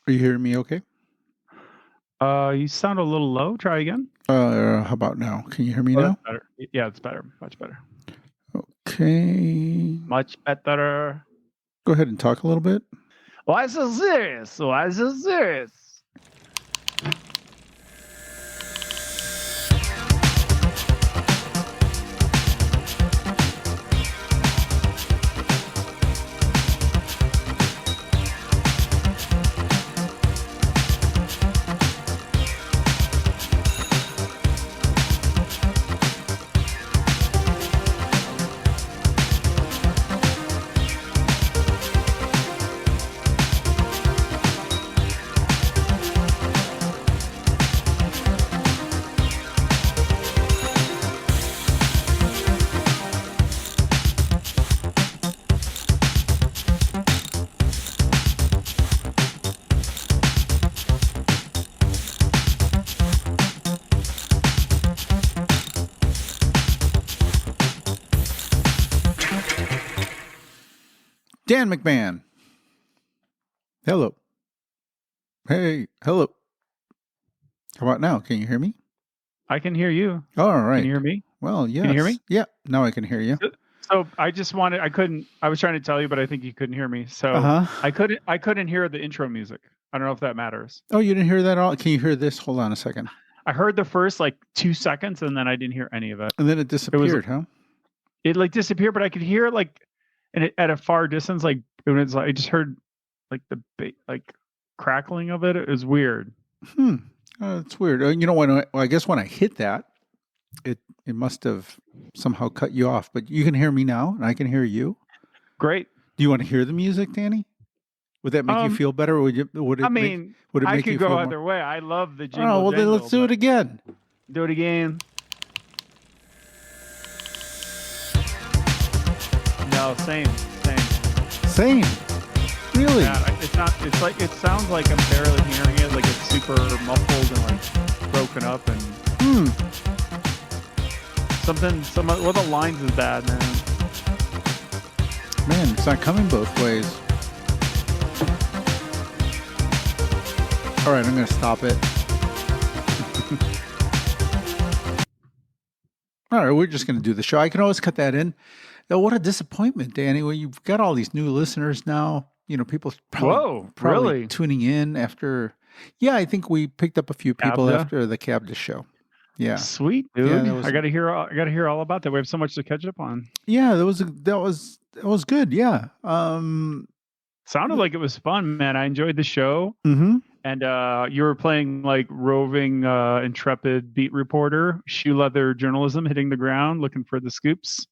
Are you hearing me okay? You sound a little low. Try again. How about now? Can you hear me Oh, now? that's better. Yeah, it's better. Much better. Okay. Much better. Go ahead and talk a little bit. Why so serious? Why so serious? Dan McMahon. Hello. Hey, hello. How about now? Can you hear me? I can hear you. All right. Can you hear me? Well, yes. Can you hear me? Yeah, now I can hear you. So I was trying to tell you, but I think you couldn't hear me. So I couldn't hear the intro music. I don't know if that matters. Oh, you didn't hear that at all? Can you hear this? Hold on a second. I heard the first 2 seconds and then I didn't hear any of it. And then it disappeared, huh? It disappeared, but I could hear at a far distance, I just heard the crackling of it. It was weird. It's weird. I guess when I hit that, it must have somehow cut you off. But you can hear me now, and I can hear you. Great. Do you want to hear the music, Danny? Would that make you feel better? Or would it I could go either way. I love the jingle. Oh, well, then let's do it again. Do it again. No, same. Really? Yeah, it's not. It sounds like I'm barely hearing it. Like it's super muffled and broken up and. One of the lines is bad, man. Man, it's not coming both ways. All right, I'm going to stop it. All right, we're just going to do the show. I can always cut that in. Now, what a disappointment, Danny. Well, you've got all these new listeners now. People probably really tuning in after. Yeah, I think we picked up a few people after the Cabda show. Yeah, sweet, dude. Yeah, I got to hear all about that. We have so much to catch up on. Yeah, that was good. Yeah, sounded like it was fun, man. I enjoyed the show. Mm-hmm. And you were playing roving, intrepid beat reporter, shoe leather journalism, hitting the ground, looking for the scoops.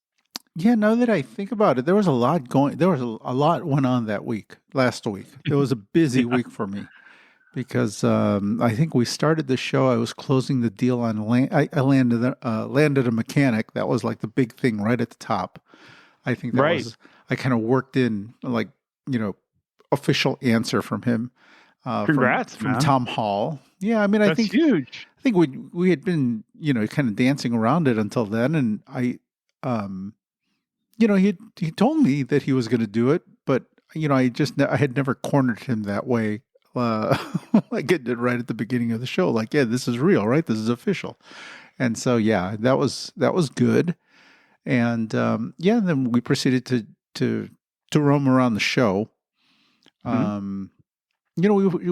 Yeah, now that I think about it, there was a lot went on last week. It was a busy week for me. Because I think we started the show. I was closing the deal on land. I landed a mechanic. That was the big thing right at the top. I think that was. I kind of worked in official answer from him. Congrats from Tom Hall. Yeah, I mean, I think huge. I think we had been kind of dancing around it until then, and I he told me that he was going to do it, but I had never cornered him that way. I get it right at the beginning of the show. Yeah, this is real, right? This is official. And so, yeah, that was good. And then we proceeded to roam around the show. Mm-hmm.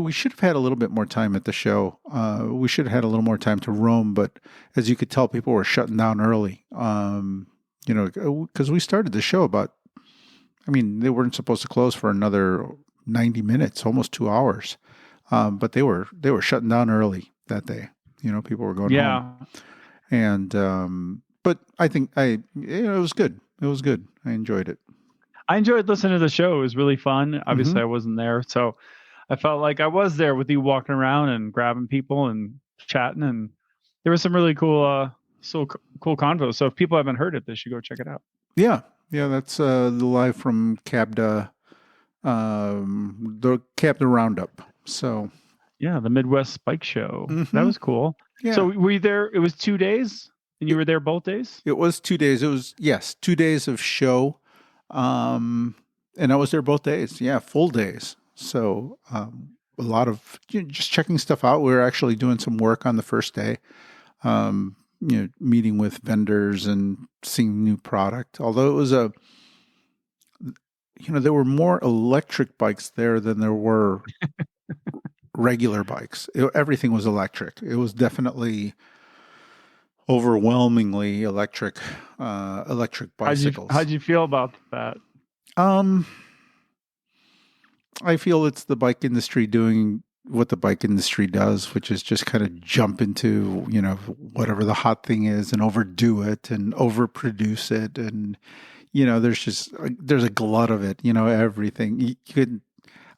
We should have had a little bit more time at the show. We should have had a little more time to roam, but as you could tell, people were shutting down early. Because we started the show they weren't supposed to close for another 90 minutes, almost 2 hours. But they were shutting down early that day. People were going home. And but I think it was good. It was good. I enjoyed it. I enjoyed listening to the show. It was really fun. Obviously, I wasn't there, so I felt like I was there with you, walking around and grabbing people and chatting. And there was some really cool convo. So if people haven't heard it, they should go check it out. Yeah, that's the live from Cabda. The Cabda Roundup. So yeah, the Midwest Spike Show. Mm-hmm. That was cool. Yeah. So were you there? It was 2 days, and you were there both days? It was 2 days. It was 2 days of show, and I was there both days. Yeah, full days. So a lot of just checking stuff out. We were actually doing some work on the first day, meeting with vendors and seeing new product. Although it was there were more electric bikes there than there were regular bikes. Everything was electric. It was definitely overwhelmingly electric bicycles. How'd you feel about that? I feel it's the bike industry doing what the bike industry does, which is just kind of jump into, whatever the hot thing is and overdo it and overproduce it. And, there's a glut of it, everything.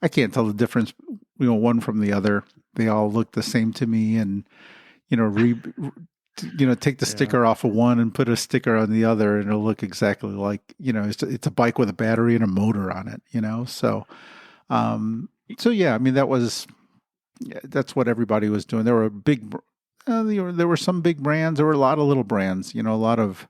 I can't tell the difference, one from the other. They all look the same to me. And, take the sticker off of one and put a sticker on the other and it'll look exactly like, it's a bike with a battery and a motor on it, so. That's what everybody was doing. There were there were some big brands. There were a lot of little brands, a lot of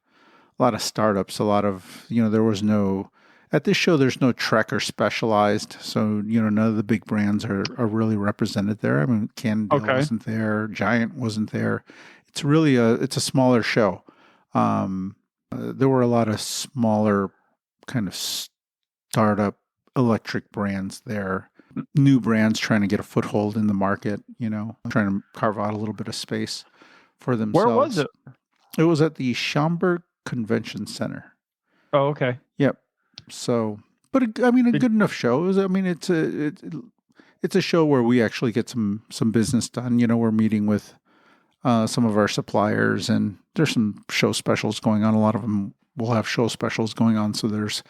startups, there was no, at this show, there's no Trek or Specialized. So, none of the big brands are really represented there. I mean, Cannondale wasn't there. Giant wasn't there. It's really it's a smaller show. There were a lot of smaller kind of startup electric brands there, new brands trying to get a foothold in the market, trying to carve out a little bit of space for themselves. Where was it? It was at the Schaumburg Convention Center. Oh, okay. Yep. So, but a good enough show. It's a show where we actually get some business done. We're meeting with some of our suppliers, and there's some show specials going on. A lot of them will have show specials going on, so there's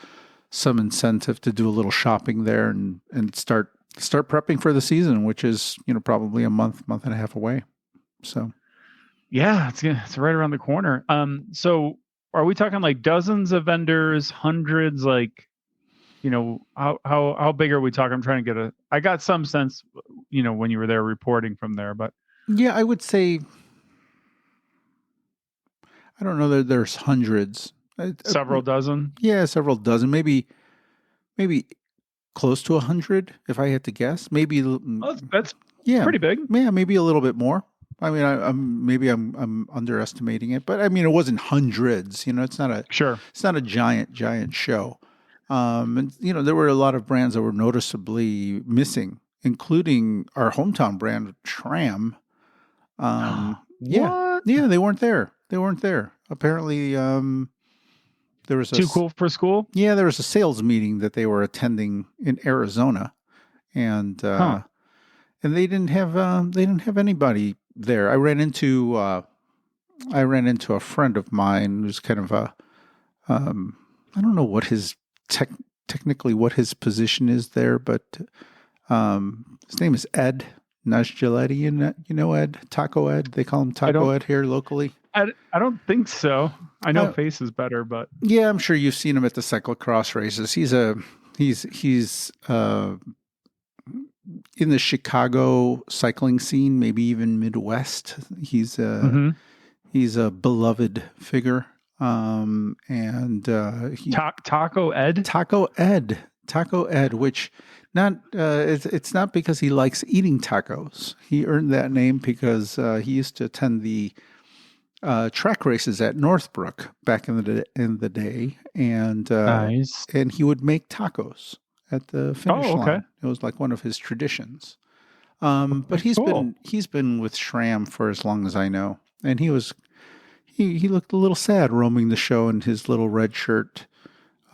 some incentive to do a little shopping there and start prepping for the season, which is, probably a month and a half away. So, yeah, it's right around the corner. So are we talking like dozens of vendors, hundreds, like, how big are we talking? I'm trying to I got some sense, when you were there reporting from there, but yeah, I would say, I don't know that there's hundreds. Several dozen? Yeah, several dozen. Maybe close to 100, if I had to guess. Maybe. That's pretty big. Yeah, maybe a little bit more. I mean, I'm underestimating it, but I mean, it wasn't hundreds. It's not a giant show. And there were a lot of brands that were noticeably missing, including our hometown brand, Tram. Yeah, they weren't there. Apparently, there was too cool for school. Yeah, there was a sales meeting that they were attending in Arizona, and they didn't have anybody there. I ran into a friend of mine who's kind of I don't know what his technically what his position is there, but his name is Ed Najjaletti. You know Ed, Taco Ed. They call him Taco Ed here locally. I don't think so. I know Face is better, but yeah, I'm sure you've seen him at the cyclocross races. He's in the Chicago cycling scene, maybe even Midwest. He's a beloved figure. Taco Ed, which it's not because he likes eating tacos. He earned that name because he used to attend the track races at Northbrook back in the day, and nice. And he would make tacos at the finish line. It was like one of his traditions. But he's been with SRAM for as long as I know, and he looked a little sad roaming the show in his little red shirt,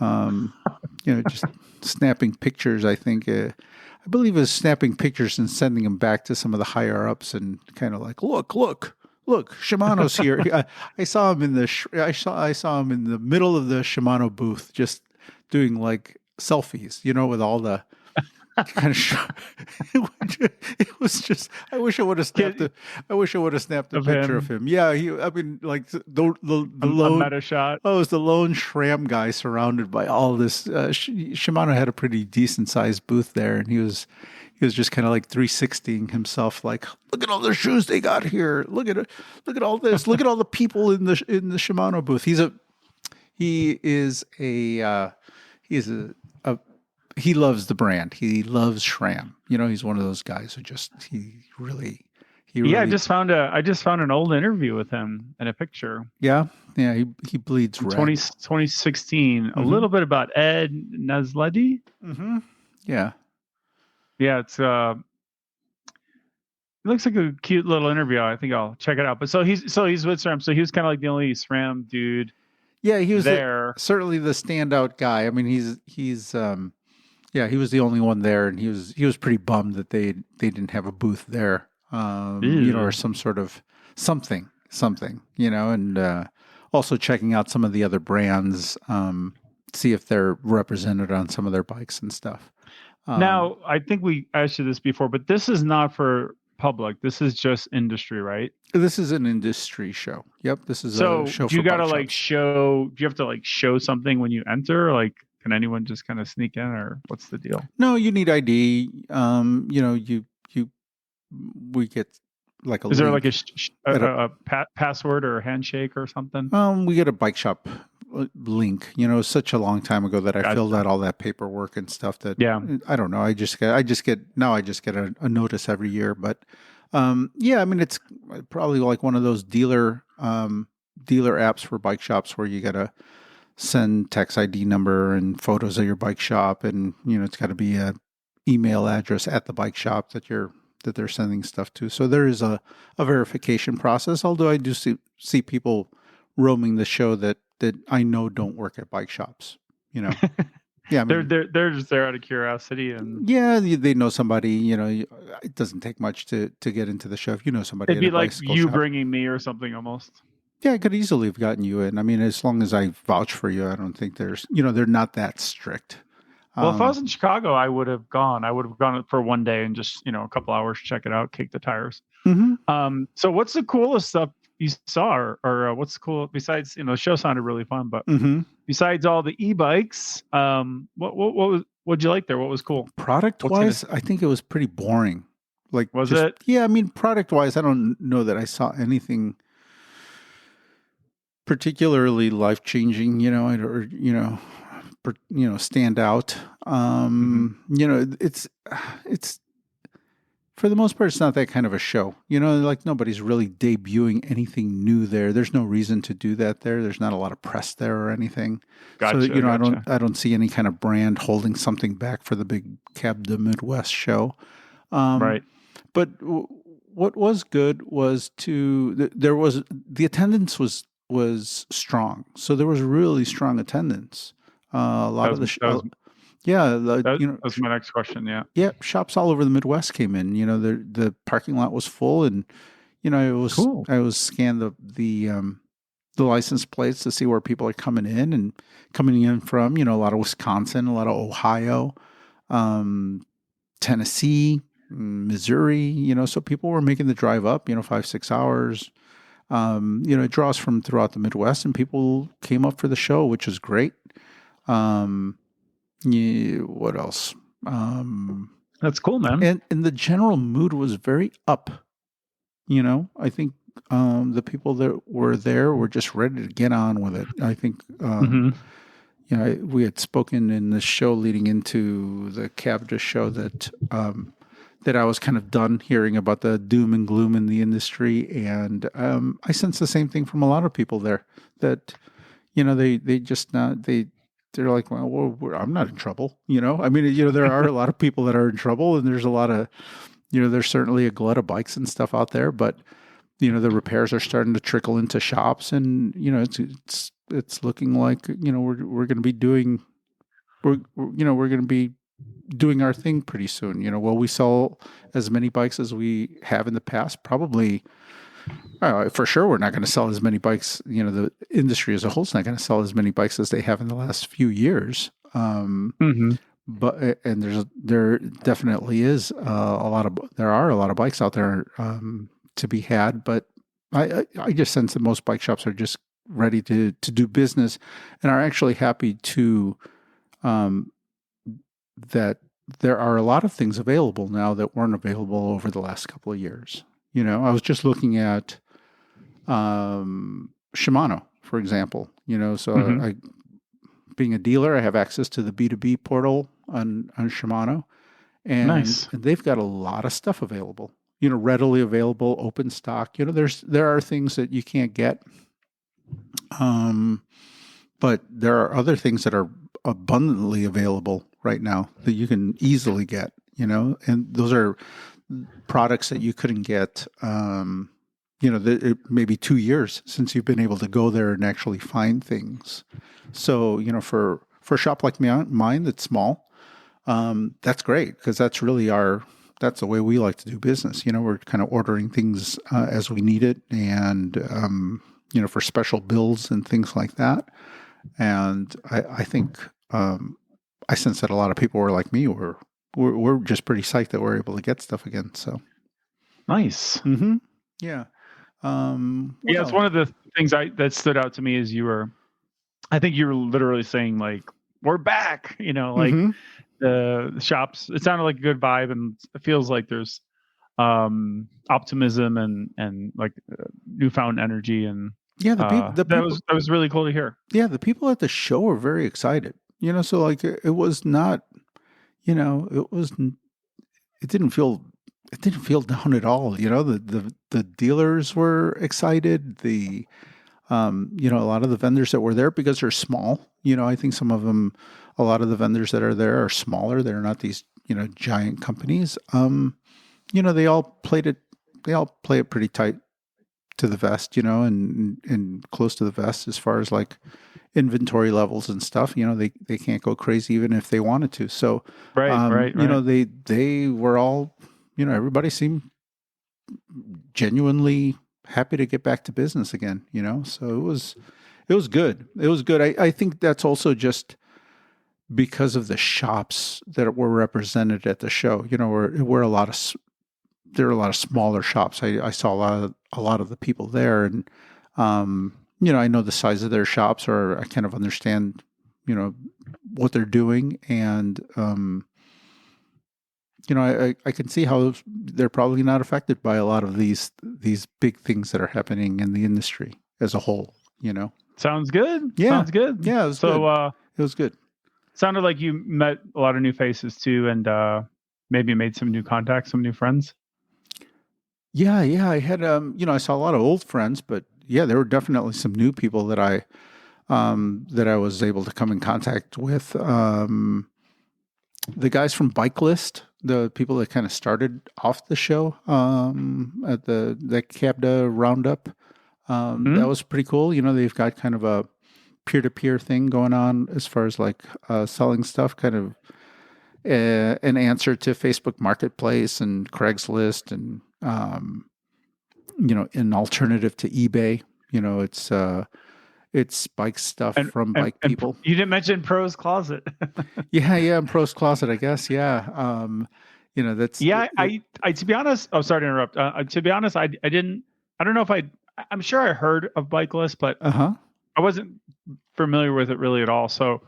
just snapping pictures. I think I believe it was snapping pictures and sending them back to some of the higher ups, and kind of like, look, Shimano's here. I saw him in I saw him in the middle of the Shimano booth, just doing like selfies, with all the kind of. It was just. I wish I would have snapped a picture of him. Yeah, the lone meta shot. Oh, it was the lone SRAM guy surrounded by all this. Shimano had a pretty decent sized booth there, and he was just kind of like 360ing himself, like, look at all the shoes they got here. Look at it. Look at all this. Look at all the people in the Shimano he loves the brand. He loves SRAM. You know, he's one of those guys who he Yeah, really, I just found an old interview with him and a picture. yeah. He bleeds In red. 2016, a Mm-hmm. little bit about Ed Nazledi. Mm-hmm. Yeah. Yeah, it looks like a cute little interview. I think I'll check it out. But he's with SRAM, so he was kind of like the only SRAM dude Yeah, he was there. certainly the standout guy. I mean, he's yeah, he was the only one there, and he was pretty bummed that they didn't have a booth there, you know, or Ew. some sort of something, you know, and also checking out some of the other brands, see if they're represented on some of their bikes and stuff. Now, I think we asked you this before, but this is not for public. This is just industry, right? This is an industry show. Yep, this is a So show do for you bike gotta like shops. show? Do you have to like show something when you enter? Like, can anyone just kind of sneak in, or what's the deal? No, you need ID. You know, you we get like a Is there like link at a password or a handshake or something? we get a bike shop link. You know, it's such a long time ago that I filled Gotcha. out all that paperwork and stuff that Yeah. I don't know. I just get a notice every year. But yeah, I mean it's probably like one of those dealer apps for bike shops where you gotta send text ID number and photos of your bike shop, and you know it's got to be a email address at the bike shop that they're sending stuff to. So there is a verification process. Although I do see people roaming the show that I know don't work at bike shops. You know, yeah, I mean, They're just there out of curiosity, and yeah, they know somebody. You know, it doesn't take much to get into the show if you know somebody it'd at be a like bicycle you shop. bringing me or something almost. Yeah, I could easily have gotten you in. I mean, as long as I vouch for you, I don't think there's, you know, they're not that strict. Well, if I was in Chicago, I would have gone. I would have gone for one day and just a couple hours, check it out, kick the tires. Mm-hmm. So what's the coolest stuff you saw, or what's cool besides the show sounded really fun, but Mm-hmm. besides all the e-bikes, what'd you like there? What was cool? Product wise, I think it was pretty boring. Like, Was it? Yeah, I mean, product wise, I don't know that I saw anything particularly life changing. You know, or stand out. You know, it's for the most part, it's not that kind of a show. You know, like nobody's really debuting anything new there. There's no reason to do that there. There's not a lot of press there or anything. Gotcha. So, you know, gotcha. I don't see any kind of brand holding something back for the big Cab the Midwest show. Right. But what was good was the attendance was strong. So there was really strong attendance. A lot of the yeah, that's my next question. Yeah. Yeah, shops all over the Midwest came in. You know, the parking lot was full, and you know, it was cool. I was scanned the license plates to see where people are coming in from. You know, a lot of Wisconsin, a lot of Ohio, Tennessee, Missouri. You know, so people were making the drive up. You know, 5-6 hours. You know, it draws from throughout the Midwest, and people came up for the show, which was great. Yeah, what else? That's cool, man. And the general mood was very up. You know, I think the people that were there were just ready to get on with it. I think, you know, we had spoken in the show leading into the Cavda show that that I was kind of done hearing about the doom and gloom in the industry, and I sense the same thing from a lot of people there. That you know, they just not they're like, well, I'm not in trouble. You know, I mean, you know, there are a lot of people that are in trouble, and there's a lot of, you know, there's certainly a glut of bikes and stuff out there, but you know, the repairs are starting to trickle into shops, and you know, it's looking like, you know, we're going to be doing, we're going to be doing our thing pretty soon. You know, will we sell as many bikes as we have in the past? Probably. For sure, we're not going to sell as many bikes. You know, the industry as a whole is not going to sell as many bikes as they have in the last few years. But and there definitely is there are a lot of bikes out there to be had. But I just sense that most bike shops are just ready to do business and are actually happy to that there are a lot of things available now that weren't available over the last couple of years. You know, I was just looking at Shimano, for example. You know, so being a dealer, I have access to the B2B portal on Shimano, and Nice. they've got a lot of stuff available. Readily available, open stock. There are things that you can't get, but there are other things that are abundantly available right now that you can easily get. And those are products that you couldn't get. Maybe 2 years since you've been able to go there and actually find things. So, for a shop like mine that's small, that's great because that's really that's the way we like to do business. We're kind of ordering things as we need it, and for special bills and things like that. And I think I sense that a lot of people were like me. We're just pretty psyched that we're able to get stuff again. So nice. Mm-hmm. Yeah. It's one of the things that stood out to me is I think you were literally saying like, we're back, like the shops, it sounded like a good vibe, and it feels like there's optimism and like newfound energy, and that was really cool to hear. Yeah, the people at the show are very excited. So like it was not, it didn't feel down at all. The dealers were excited. A lot of the vendors that were there, because they're small, I think a lot of the vendors that are there are smaller. They're not these, giant companies. They all play it pretty tight to the vest, and close to the vest as far as like inventory levels and stuff. They can't go crazy even if they wanted to. So, right. They were all, everybody seemed genuinely happy to get back to business again, so it was good. It was good. I think that's also just because of the shops that were represented at the show. There are a lot of smaller shops. I saw a lot of the people there, and I know the size of their shops, or I kind of understand, what they're doing, and I can see how they're probably not affected by a lot of these big things that are happening in the industry as a whole. Sounds good. Yeah. Sounds good. Yeah, it was good. It was good. Sounded like you met a lot of new faces too, and maybe made some new contacts, some new friends. Yeah. I had I saw a lot of old friends, but yeah, there were definitely some new people that I was able to come in contact with. The guys from Bike List, the people that kind of started off the show at the Cabda Roundup, that was pretty cool. They've got kind of a peer-to-peer thing going on as far as like selling stuff, kind of an answer to Facebook Marketplace and Craigslist, and an alternative to eBay. It's bike stuff from bike people. You didn't mention Pro's Closet. Yeah, Pro's Closet, I guess. Yeah. That's... Yeah, I to be honest, oh, sorry to interrupt. To be honest, I don't know if I'm sure I heard of Bike List, but I wasn't familiar with it really at all. So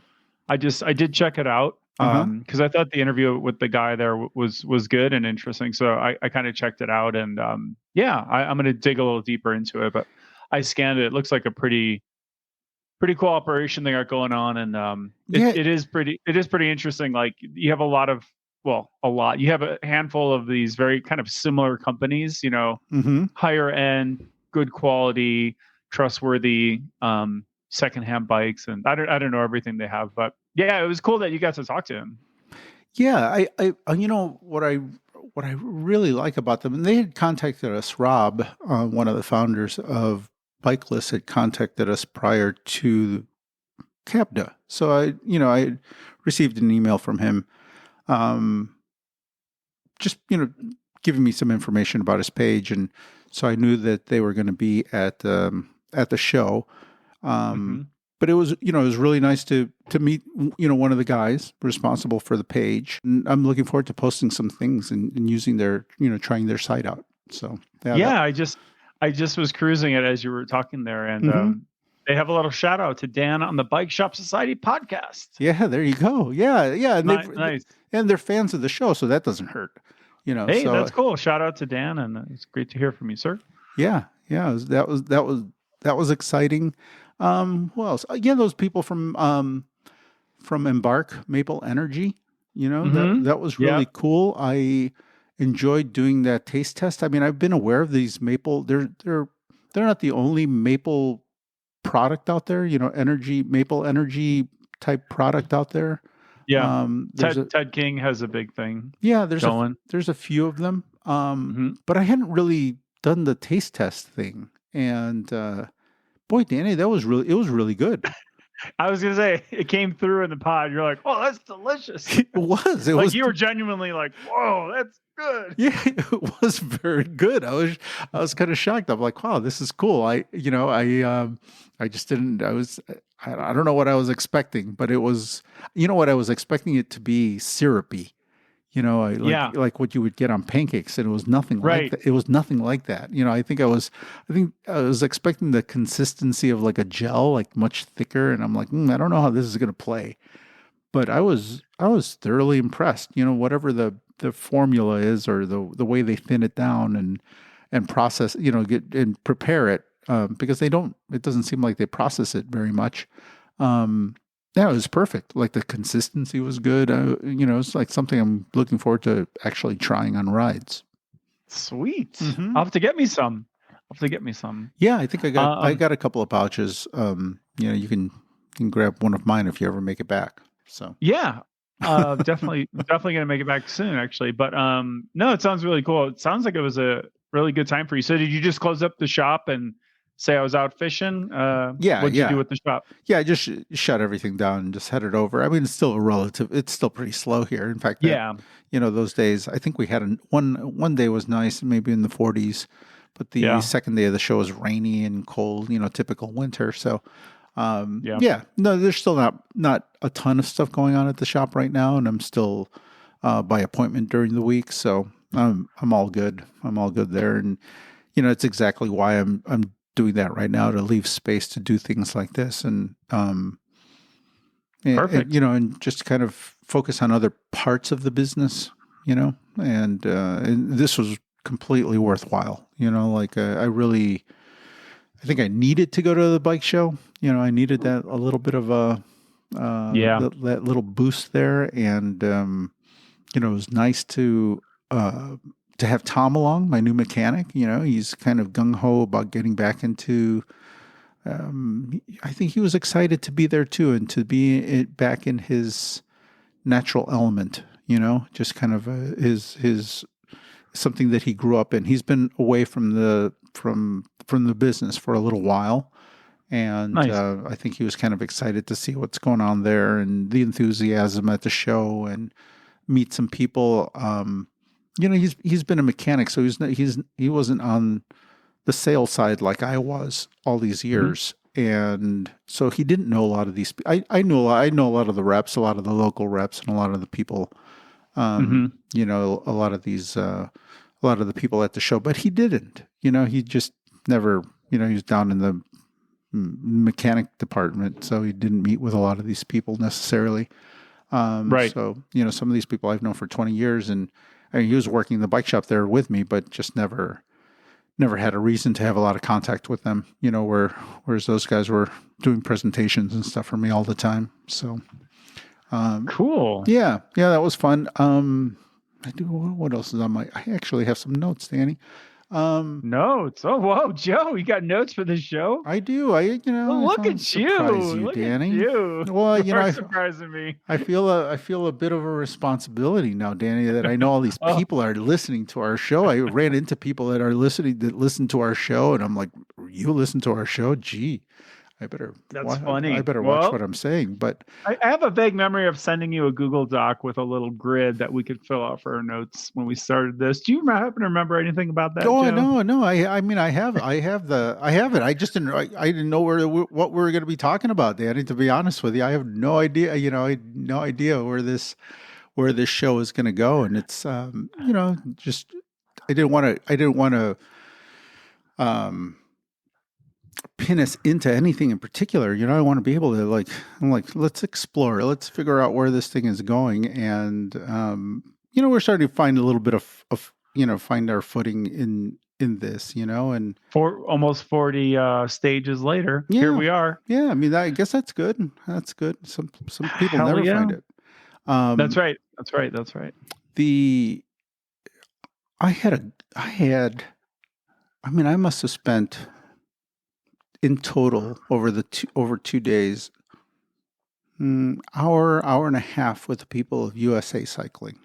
I did check it out because I thought the interview with the guy there was good and interesting. So I kind of checked it out, and I'm going to dig a little deeper into it. But I scanned it. It looks like a pretty cool operation they got going on, and it is pretty interesting. Like you have you have a handful of these very kind of similar companies, higher end, good quality, trustworthy, secondhand bikes, and I don't know everything they have, but yeah, it was cool that you got to talk to him. Yeah, I what I really like about them, and they had contacted us. Rob, one of the founders of Bike List, had contacted us prior to Cabda. So I received an email from him, just giving me some information about his page, and so I knew that they were going to be at the show. But it was really nice to meet one of the guys responsible for the page, and I'm looking forward to posting some things and using their trying their site out. So I just was cruising it as you were talking there, and they have a little shout out to Dan on the Bike Shop Society podcast. Yeah, there you go. Yeah, and nice. And they're fans of the show, so that doesn't hurt. Hey, that's cool. Shout out to Dan, and it's great to hear from you, sir. Yeah, that was exciting. Who else? Again, those people from from Embark Maple Energy. You know, Mm-hmm. that was Yeah. really cool. I enjoyed doing that taste test. I mean, I've been aware of these maple. They're not the only maple product out there. You know, maple energy type product out there. Yeah. There's a Ted King has a big thing yeah, going. there's a few of them. Mm-hmm. But I hadn't really done the taste test thing, and boy, Danny, it was really good. I was gonna say it came through in the pod. You're like, oh, that's delicious. It Like was you were genuinely like, whoa, that's good. yeah, it was very good. I was kind of shocked. I'm like, wow, this is cool. I just didn't. I don't know what I was expecting, but it was, you know what I was expecting it to be syrupy. You know, Yeah. like what you would get on pancakes, and it was nothing like Right. that. It was nothing like that. You know, I think I was expecting the consistency of like a gel, like much thicker, and I'm like, I don't know how this is going to play. But I was thoroughly impressed. You know, whatever the formula is, or the way they thin it down and process, you know, get and prepare it, because they don't. It doesn't seem like they process it very much. Um, yeah, it was perfect. Like the consistency was good. You know, it's like something I'm looking forward to actually trying on rides. Sweet. Hmm. I'll have to get me some. I'll have to get me some. Yeah, I think I Um, got a couple of pouches. You know, you can grab one of mine if you ever make it back. So yeah. Definitely gonna make it back soon, actually. But no, it sounds really cool. It sounds like it was a really good time for you. So did you just close up the shop and say I was out fishing? yeah, What'd you do yeah. with the shop? Yeah, I just shut everything down and just headed over. I mean, it's still pretty slow here. In fact, that, Yeah. you know, those days, I think we had one day was nice, maybe in the 40s, but the Yeah. second day of the show was rainy and cold, you know, typical winter. So, Yeah. yeah, no, there's still not a ton of stuff going on at the shop right now, and I'm still by appointment during the week, so I'm all good. I'm all good there, and you know, it's exactly why I'm doing that right now, to leave space to do things like this, and Perfect. you know, and just kind of focus on other parts of the business, you know, and this was completely worthwhile, you know, like I think I needed to go to the bike show, you know, I needed that a little bit of a Yeah. that little boost there, and you know, it was nice to have Tom along, my new mechanic. You know, he's kind of gung ho about getting back into. I think he was excited to be there too, and to be back in his natural element. You know, just kind of his something that he grew up in. He's been away from the business for a little while, and Nice. I think he was kind of excited to see what's going on there and the enthusiasm at the show and meet some people. You know, he's been a mechanic, so he wasn't on the sales side like I was all these Hmm. years, and so he didn't know a lot of these. I know a lot of the reps, a lot of the local reps, and a lot of the people. Hmm. You know, a lot of the people at the show, but he didn't. You know, he just never. You know, he was down in the mechanic department, so he didn't meet with a lot of these people necessarily. Right. So, you know, some of these people I've known for 20 years, and I mean, he was working the bike shop there with me, but just never had a reason to have a lot of contact with them, you know, whereas those guys were doing presentations and stuff for me all the time. So, Cool. yeah, that was fun. I do, what else is on I actually have some notes, Danny. Notes. Oh, whoa, Joe, you got notes for this show? I do. You know, Well, I look thought I'd at you. surprise you, Look at Danny. you. Well, you know, You're surprising me. I feel a bit of a responsibility now, Danny, that I know all these Oh, people are listening to our show. I ran into people that listen to our show, and I'm like, you listen to our show? Gee, that's I funny. better watch Well, what I'm saying. But I have a vague memory of sending you a Google Doc with a little grid that we could fill out for our notes when we started this. Do you happen to remember anything about that, oh Joe? no, I mean, I have it. I just didn't I didn't know what we were going to be talking about, Danny. To be honest with you, I have no idea. You know, I had no idea where this show is going to go, and it's you know, just I didn't want to um pin us into anything in particular. You know, I want to be able to I'm like, let's explore, let's figure out where this thing is going, and you know, we're starting to find a little bit of you know, find our footing in this, and For almost 40 stages later, here yeah, we are. yeah. I mean, I guess that's good. That's good. Some people Hell never yeah. find it. That's right. That's right. That's right. The I had a I had. I mean, I must have spent in total over 2 days, hour and a half with the people of USA Cycling.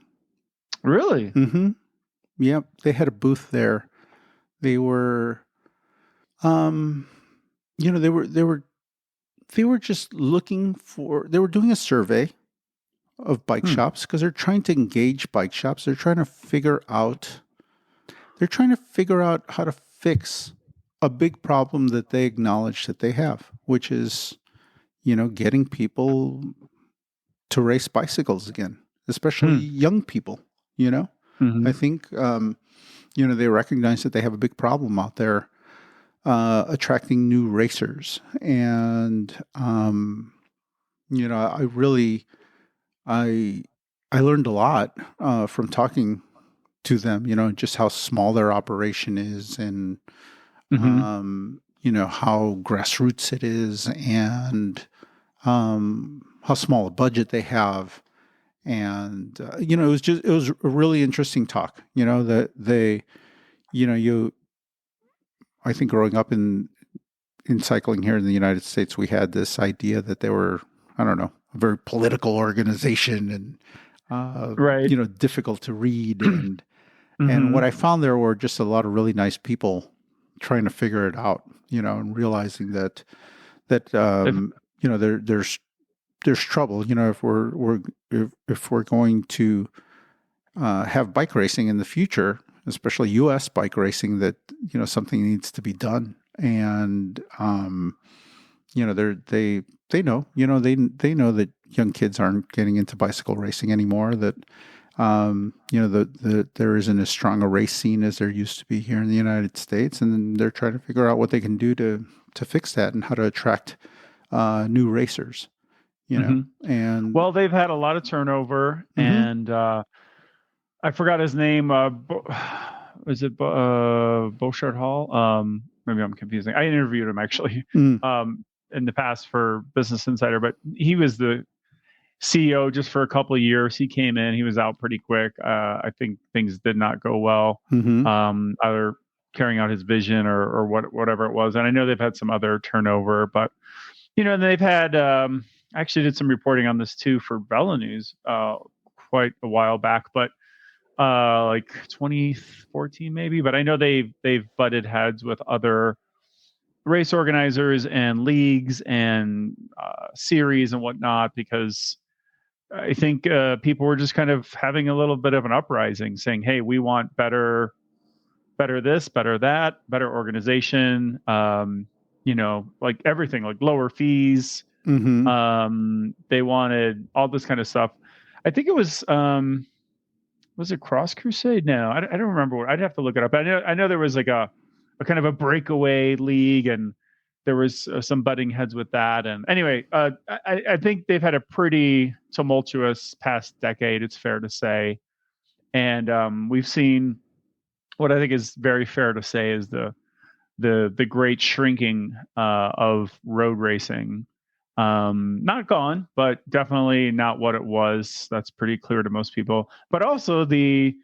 Really? Mm-hmm. Yep, they had a booth there. They were, um, they were just looking for. They were doing a survey of bike Hmm. shops because they're trying to engage bike shops. They're trying to figure out. They're trying to figure out how to fix a big problem that they acknowledge that they have, which is, getting people to race bicycles again, especially Hmm. young people. You know, Mm-hmm. I think they recognize that they have a big problem out there attracting new racers, and I really I I learned a lot from talking to them. Just how small their operation is, and Mm-hmm. how grassroots it is, and how small a budget they have. And it was a really interesting talk. That they, you I think growing up in cycling here in the United States, we had this idea that they were, I don't know, a very political organization, and Right. difficult to read. And Mm-hmm. what I found there were just a lot of really nice people trying to figure it out, and realizing that If, there's trouble. If we're going to have bike racing in the future, especially U.S. bike racing, that something needs to be done. And they know, they know that young kids aren't getting into bicycle racing anymore. That there isn't as strong a race scene as there used to be here in the United States, and then they're trying to figure out what they can do to fix that and how to attract new racers. mm-hmm. And Well, they've had a lot of turnover, mm-hmm, and I forgot his name. Was it Beauchard Hall? Maybe I'm confusing. I interviewed him actually mm, in the past for Business Insider, but he was the CEO just for a couple of years. He came in, he was out pretty quick. I think things did not go well, mm-hmm, either carrying out his vision or whatever it was. And I know they've had some other turnover, but and they've had. I actually did some reporting on this too for Bella News quite a while back, but like 2014 maybe. But I know they've butted heads with other race organizers and leagues and series and whatnot because I think people were just kind of having a little bit of an uprising, saying, "Hey, we want better this, better that, better organization. Like everything, like lower fees. mm-hmm, They wanted all this kind of stuff. I think it was it Cross Crusade? No, I don't remember what. I'd have to look it up. I know there was like a kind of a breakaway league, and there was some butting heads with that. And anyway, I think they've had a pretty tumultuous past decade. It's fair to say, and we've seen what I think is very fair to say is the great shrinking of road racing. Not gone, but definitely not what it was. That's pretty clear to most people. But also the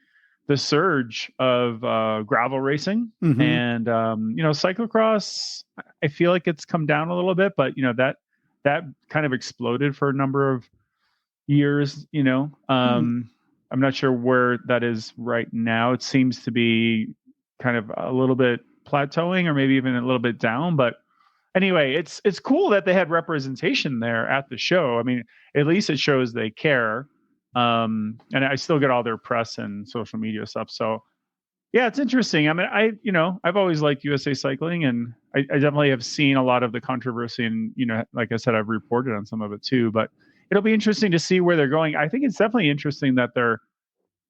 surge of gravel racing mm-hmm, and cyclocross. I feel like it's come down a little bit, but that kind of exploded for a number of years. I'm not sure where that is right now. It seems to be kind of a little bit plateauing or maybe even a little bit down, but anyway, it's cool that they had representation there at the show. I mean, at least it shows they care. And I still get all their press and social media stuff. So yeah, it's interesting. I mean, I've always liked USA Cycling, and I definitely have seen a lot of the controversy, and like I said, I've reported on some of it too. But it'll be interesting to see where they're going. I think it's definitely interesting that they're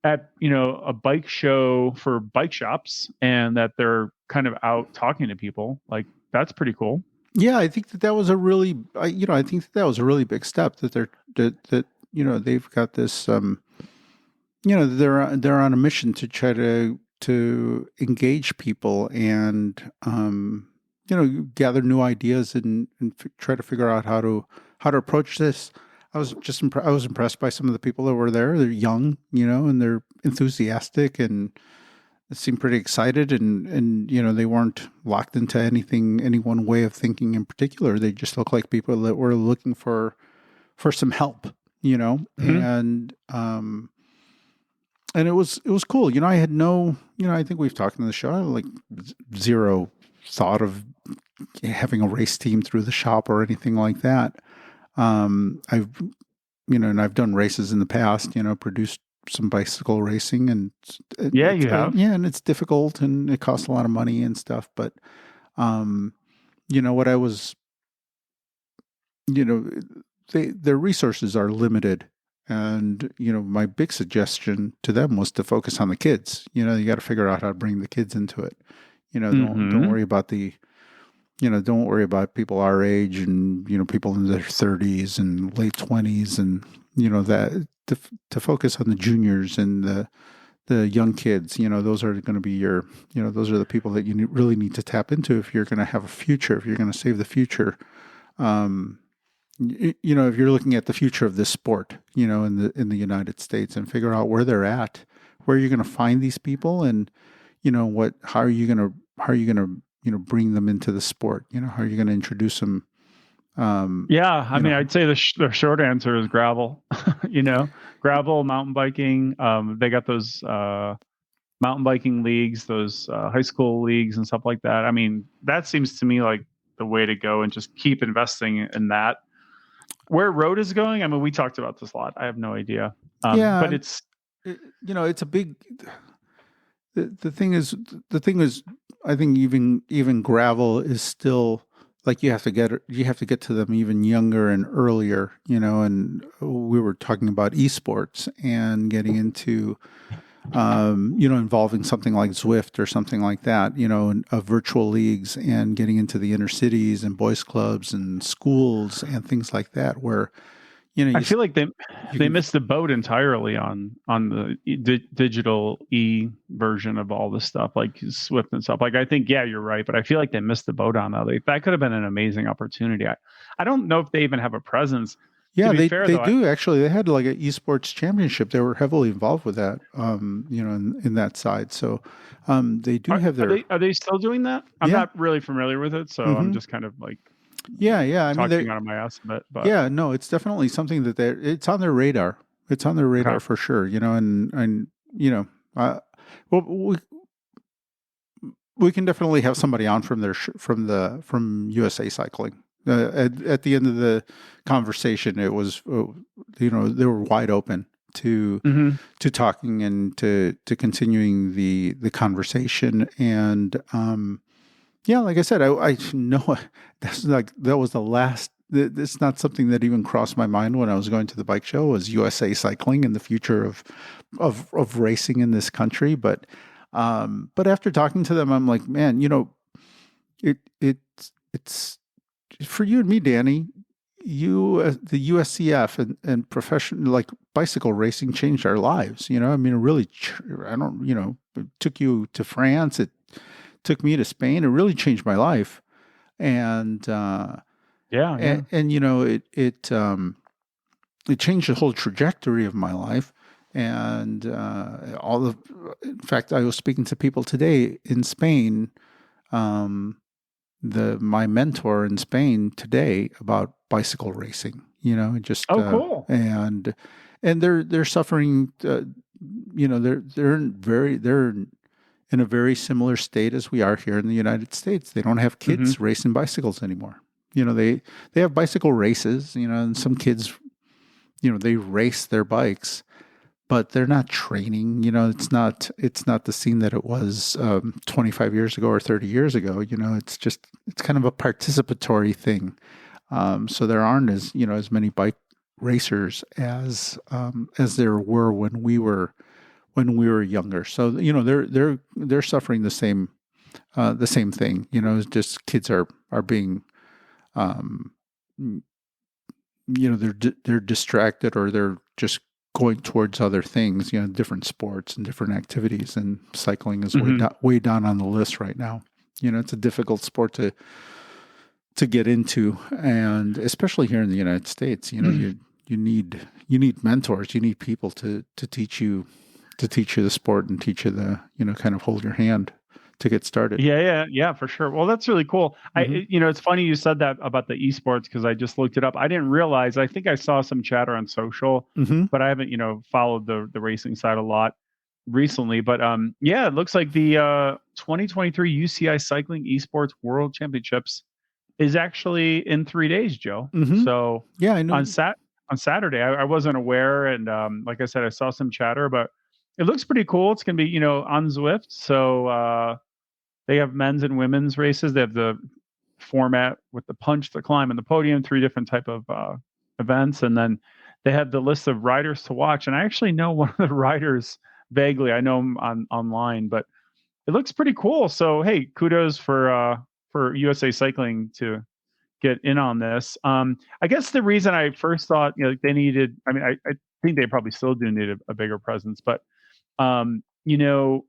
at a bike show for bike shops, and that they're kind of out talking to people. Like that's pretty cool. yeah, I think that was a really, I think that was a really big step that they've got this, they're on a mission to try to engage people and gather new ideas and try to figure out how to approach this. I was just I was impressed by some of the people that were there. They're young, and they're enthusiastic and seemed pretty excited, and they weren't locked into any one way of thinking in particular. They just looked like people that were looking for some help, and it was cool. I had no, I think we've talked in the show, I had like zero thought of having a race team through the shop or anything like that. I've, and I've done races in the past, produced some bicycle racing, and yeah, you have. and it's difficult and it costs a lot of money and stuff. But, what I was, their resources are limited. And, my big suggestion to them was to focus on the kids. You got to figure out how to bring the kids into it. Don't worry about don't worry about people our age and, people in their 30s and late 20s and, that to focus on the juniors and the young kids. Those are going to be your, those are the people that you really need to tap into if you're going to have a future, if you're going to save the future. If you're looking at the future of this sport, in the United States, and figure out where they're at, where you're going to find these people, and how are you going to bring them into the sport? How are you going to introduce them? I mean, I'd say the short answer is gravel. Gravel, mountain biking. They got those mountain biking leagues, those high school leagues and stuff like that. I mean, that seems to me like the way to go, and just keep investing in that. Where road is going, I mean, we talked about this a lot. I have no idea. But it's a big. The thing is, I think even gravel is still like you have to get to them even younger and earlier. And we were talking about esports and getting into. Involving something like Zwift or something like that, virtual leagues, and getting into the inner cities and boys clubs and schools and things like that, where, I feel like they missed the boat entirely on the digital version of all this stuff, like Zwift and stuff. Like, I think, yeah, you're right, but I feel like they missed the boat on that. Like, that could have been an amazing opportunity. I don't know if they even have a presence. Yeah, they do actually. They had like an esports championship. They were heavily involved with that, in that side. So, they do have their. Are they still doing that? I'm not really familiar with it, so I'm just kind of like. Yeah. I mean, talking out of my ass a bit, but yeah, no, it's definitely something that it's on their radar. It's on their radar for sure. Well, we can definitely have somebody on from USA Cycling. At the end of the conversation, it was, they were wide open to talking and to continuing the conversation. And like I said, I know that was the last. It's not something that even crossed my mind when I was going to the bike show, was USA Cycling and the future of racing in this country. But after talking to them, I'm like, man, it's for you and me, Danny. The USCF and professional, like, bicycle racing changed our lives. I mean, it really, it took you to France. It took me to Spain. It really changed my life. And, it changed the whole trajectory of my life. And, in fact, I was speaking to people today in Spain, my mentor in Spain today, about bicycle racing, cool. And they're suffering, they're in a very similar state as we are here in the United States. They don't have kids racing bicycles anymore. They have bicycle races, and some kids, they race their bikes, but they're not training. It's not the scene that it was 25 years ago or 30 years ago. It's kind of a participatory thing. So there aren't as many bike racers as there were when we were younger. So they're suffering the same thing. Just kids are being they're distracted, or they're just going towards other things, different sports and different activities, and cycling is Mm-hmm. way down on the list right now. It's a difficult sport to get into, and especially here in the United States, you need mentors, you need people to teach you the sport and teach you the kind of hold your hand to get started. Yeah, for sure. Well, that's really cool. Mm-hmm. It's funny you said that about the esports because I just looked it up. I didn't realize. I think I saw some chatter on social, Mm-hmm. but I haven't, followed the racing side a lot recently. But yeah, it looks like the 2023 UCI Cycling Esports World Championships is actually in 3 days, Joe. Mm-hmm. So Yeah, I know. On Saturday, I wasn't aware, and like I said, I saw some chatter, but it looks pretty cool. It's gonna be on Zwift, so they have men's and women's races. They have the format with the punch, the climb, and the podium, 3 different type of events, and then they have the list of riders to watch. And I actually know one of the riders vaguely. I know him online, but it looks pretty cool. So hey, kudos for USA Cycling to get in on this. I guess the reason I first thought they needed. I mean, I think they probably still do need a bigger presence, but you know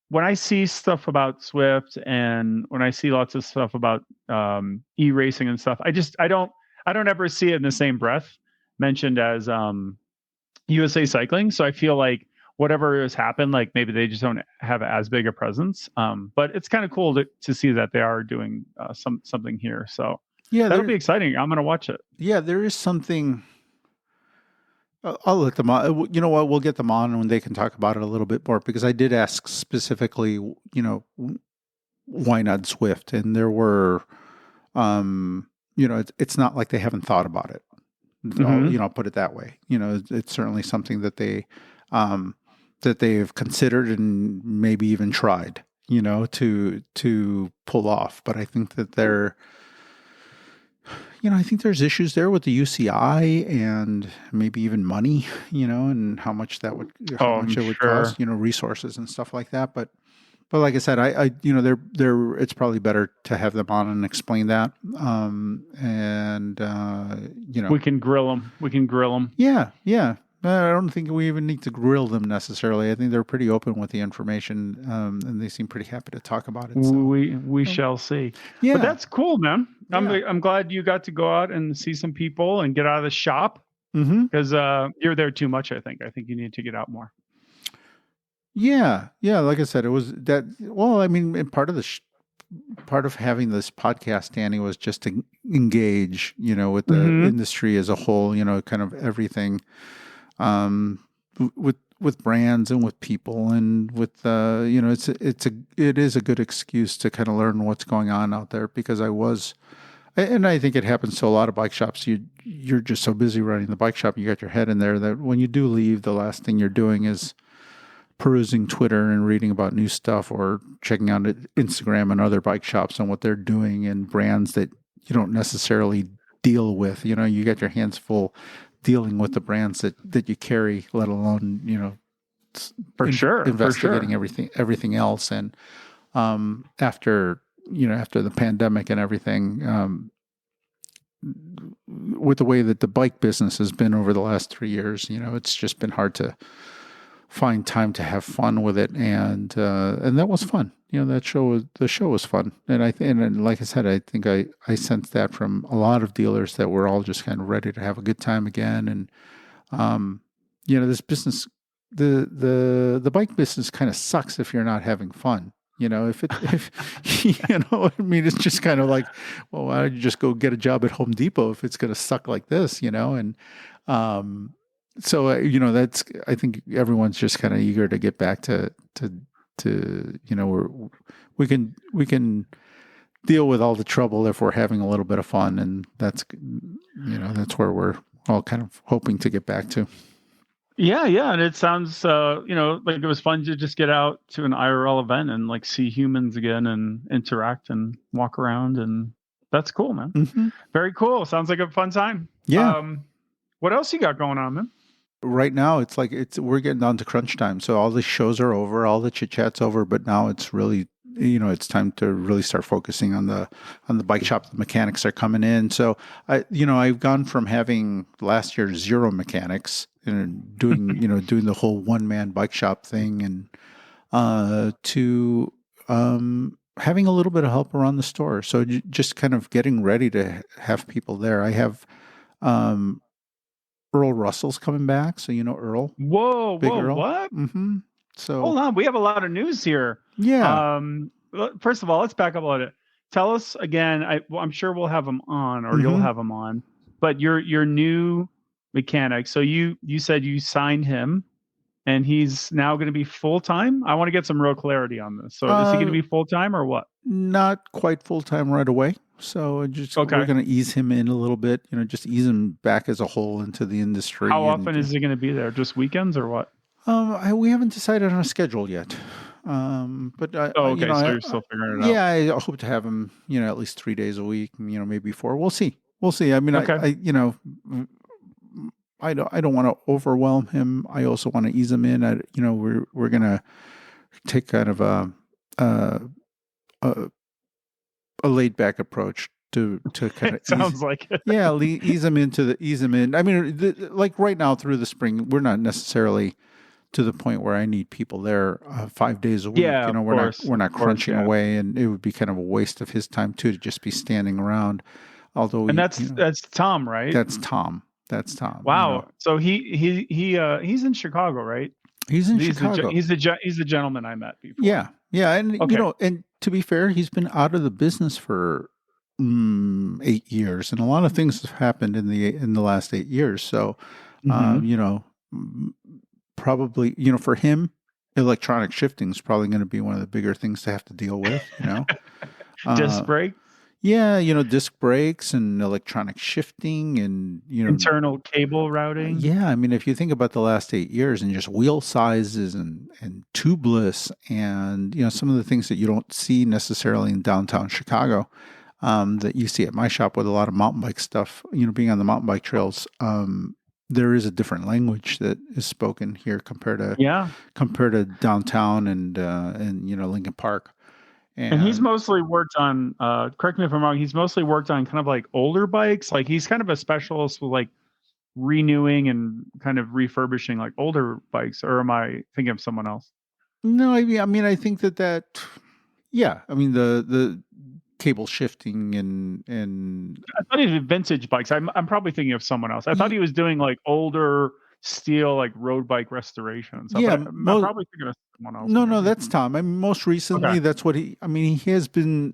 when I see stuff about Swift and when I see lots of stuff about e-racing and stuff, I don't ever see it in the same breath mentioned as USA Cycling. So I feel like whatever has happened, like maybe they just don't have as big a presence. But it's kind of cool to see that they are doing something here. So Yeah, that'll be exciting. I'm gonna watch it. Yeah, there is something. I'll let them on. You know what? We'll get them on when they can talk about it a little bit more, because I did ask specifically, why not Swift? And there were, it's not like they haven't thought about it. Mm-hmm. I'll put it that way. It's certainly something that they've considered and maybe even tried, to pull off. But I think that I think there's issues there with the UCI and maybe even money, and how much it would cost, resources and stuff like that. But like I said, it's probably better to have them on and explain that. We can grill them. Yeah. I don't think we even need to grill them necessarily. I think they're pretty open with the information, and they seem pretty happy to talk about it. So. We shall see. Yeah, but that's cool, man. Yeah. I'm glad you got to go out and see some people and get out of the shop, because you're there too much. I think you need to get out more. Yeah. Like I said, it was that. Well, I mean, part of having this podcast, Danny, was just to engage, with the industry as a whole. Kind of everything. With brands and with people and with it is a good excuse to kind of learn what's going on out there, because I think it happens to a lot of bike shops. You're just so busy running the bike shop, you got your head in there, that when you do leave, the last thing you're doing is perusing Twitter and reading about new stuff, or checking out Instagram and other bike shops and what they're doing and brands that you don't necessarily deal with. You got your hands full dealing with the brands that you carry, let alone, investigating everything else. And after the pandemic and everything, with the way that the bike business has been over the last 3 years, it's just been hard to find time to have fun with it. And that was fun. The show was fun. And like I said, I think I sensed that from a lot of dealers, that we're all just kind of ready to have a good time again. And, this business, the bike business kind of sucks if you're not having fun. If I mean, it's just kind of like, well, why don't you just go get a job at Home Depot if it's going to suck like this, and, so, that's, I think everyone's just kind of eager to get back to we can deal with all the trouble if we're having a little bit of fun. And that's where we're all kind of hoping to get back to. Yeah. And it sounds, like it was fun to just get out to an IRL event and like see humans again and interact and walk around. And that's cool, man. Mm-hmm. Very cool. Sounds like a fun time. Yeah. What else you got going on, man? Right now, we're getting down to crunch time. So all the shows are over, all the chit chat's over, but now it's really it's time to really start focusing on the bike shop. The mechanics are coming in. So I've gone from having last year 0 mechanics and doing the whole one man bike shop thing, and to having a little bit of help around the store. So just kind of getting ready to have people there. I have um, Earl Russell's coming back. So Earl, Whoa, Big whoa, Earl. what? Mm-hmm. So Hold on, we have a lot of news here. yeah. First of all, let's back up a little bit. Tell us again. I'm sure we'll have him on, or you'll Mm-hmm. have him on. But your new mechanic. So you said you signed him, and he's now going to be full time. I want to get some real clarity on this. So is he going to be full time or what? Not quite full time right away. So we're Okay. going to ease him in a little bit. Just ease him back as a whole into the How industry. often is he going to be there? Just weekends or what? We haven't decided on a schedule yet. But Oh, okay. So you're still figuring it out. yeah, I hope to have him, at least 3 days a week. Maybe 4. We'll see. We'll see. I mean, Okay. I don't want to overwhelm him. I also want to ease him in. We're gonna take kind of a, a laid back approach to kind of It sounds like it. yeah, ease him in. I mean, like right now through the spring, we're not necessarily to the point where I need people there 5 days a week. Yeah, of course. We're not crunching away, and it would be kind of a waste of his time too to just be standing around. Although, and that's Tom, right? That's Tom. That's Tom. Wow. So he's in Chicago, right? He's in Chicago. He's the gentleman I met before. Yeah, and Okay. and to be fair, he's been out of the business for 8 years, and a lot of things have happened in the last 8 years. So, probably for him, electronic shifting is probably going to be one of the bigger things to have to deal with. Disc brake. Yeah, disc brakes and electronic shifting and, internal cable routing. Yeah, I mean, if you think about the last 8 years and just wheel sizes and tubeless and, some of the things that you don't see necessarily in downtown Chicago, that you see at my shop with a lot of mountain bike stuff, being on the mountain bike trails, there is a different language that is spoken here compared to downtown and Lincoln Park. And he's mostly worked on, correct me if I'm wrong, he's mostly worked on kind of like older bikes. Like he's kind of a specialist with like renewing and kind of refurbishing like older bikes. Or am I thinking of someone else? No, I mean, I think that, yeah, I mean, the cable shifting and I thought he did vintage bikes. I'm probably thinking of someone else. I thought he was doing like older steel, like road bike restoration and stuff. Yeah, I'm probably thinking of someone else. No, that's Tom. I mean, most recently, that's what he has been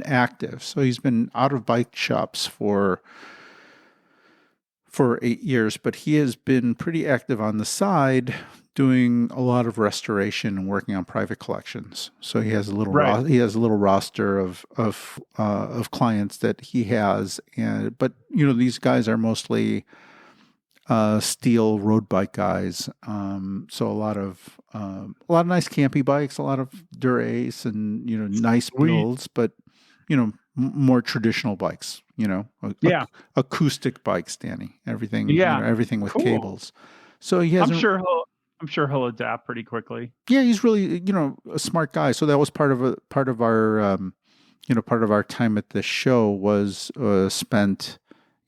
active. So he's been out of bike shops for 8 years, but he has been pretty active on the side, doing a lot of restoration and working on private collections. So he has a little roster of clients that he has, but these guys are mostly steel road bike guys. So a lot of nice campy bikes, a lot of Dura-Ace and nice builds, but more traditional bikes. Acoustic bikes, Danny. Everything. Everything with cables. So he has. I'm sure he'll adapt pretty quickly. Yeah, he's really a smart guy. So that was part of our time at the show was spent.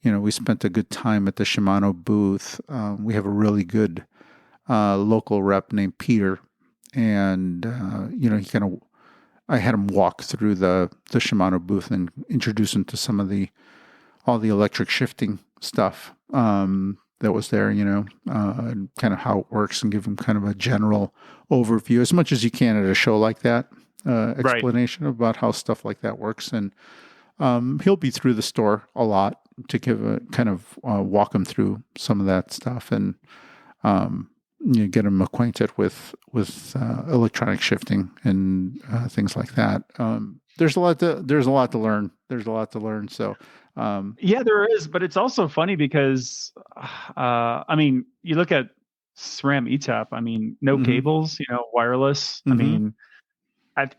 We spent a good time at the Shimano booth. We have a really good local rep named Peter, and I had him walk through the Shimano booth and introduce him to some of all the electric shifting stuff that was there, and kind of how it works, and give him kind of a general overview as much as you can at a show like that, explanation about how stuff like that works. And he'll be through the store a lot to give a kind of walk him through some of that stuff and get him acquainted with electronic shifting and things like that. There's a lot to learn. So yeah, there is, but it's also funny because I mean, you look at SRAM ETAP. I mean, no cables, wireless. I mean,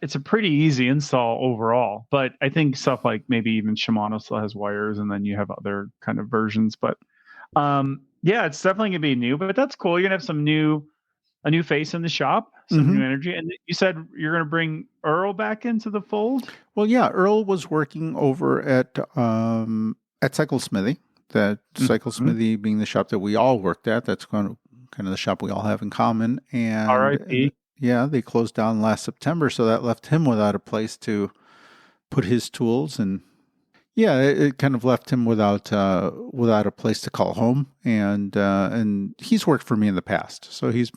it's a pretty easy install overall, but I think stuff like maybe even Shimano still has wires, and then you have other kind of versions. But yeah, it's definitely gonna be new, but that's cool. You're gonna have a new face in the shop. some new energy. And you said you're going to bring Earl back into the fold. Well, yeah, Earl was working over at Cycle Smithy. That Cycle Smithy being the shop that we all worked at. That's kind of the shop we all have in common. And R.I.P. yeah, they closed down last September, so that left him without a place to put his tools, and yeah, it kind of left him without a place to call home. And he's worked for me in the past, so he's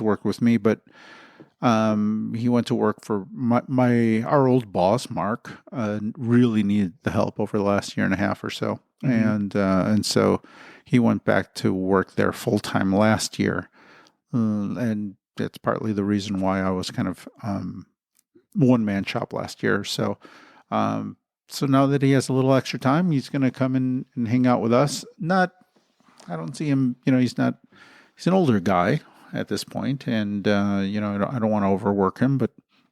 worked with me, but he went to work for our old boss, Mark. Really needed the help over the last year and a half or so, and so he went back to work there full time last year, and that's partly the reason why I was kind of one man shop last year. So, so now that he has a little extra time, he's going to come in and hang out with us. I don't see him. He's an older guy at this point, and I don't want to overwork him. But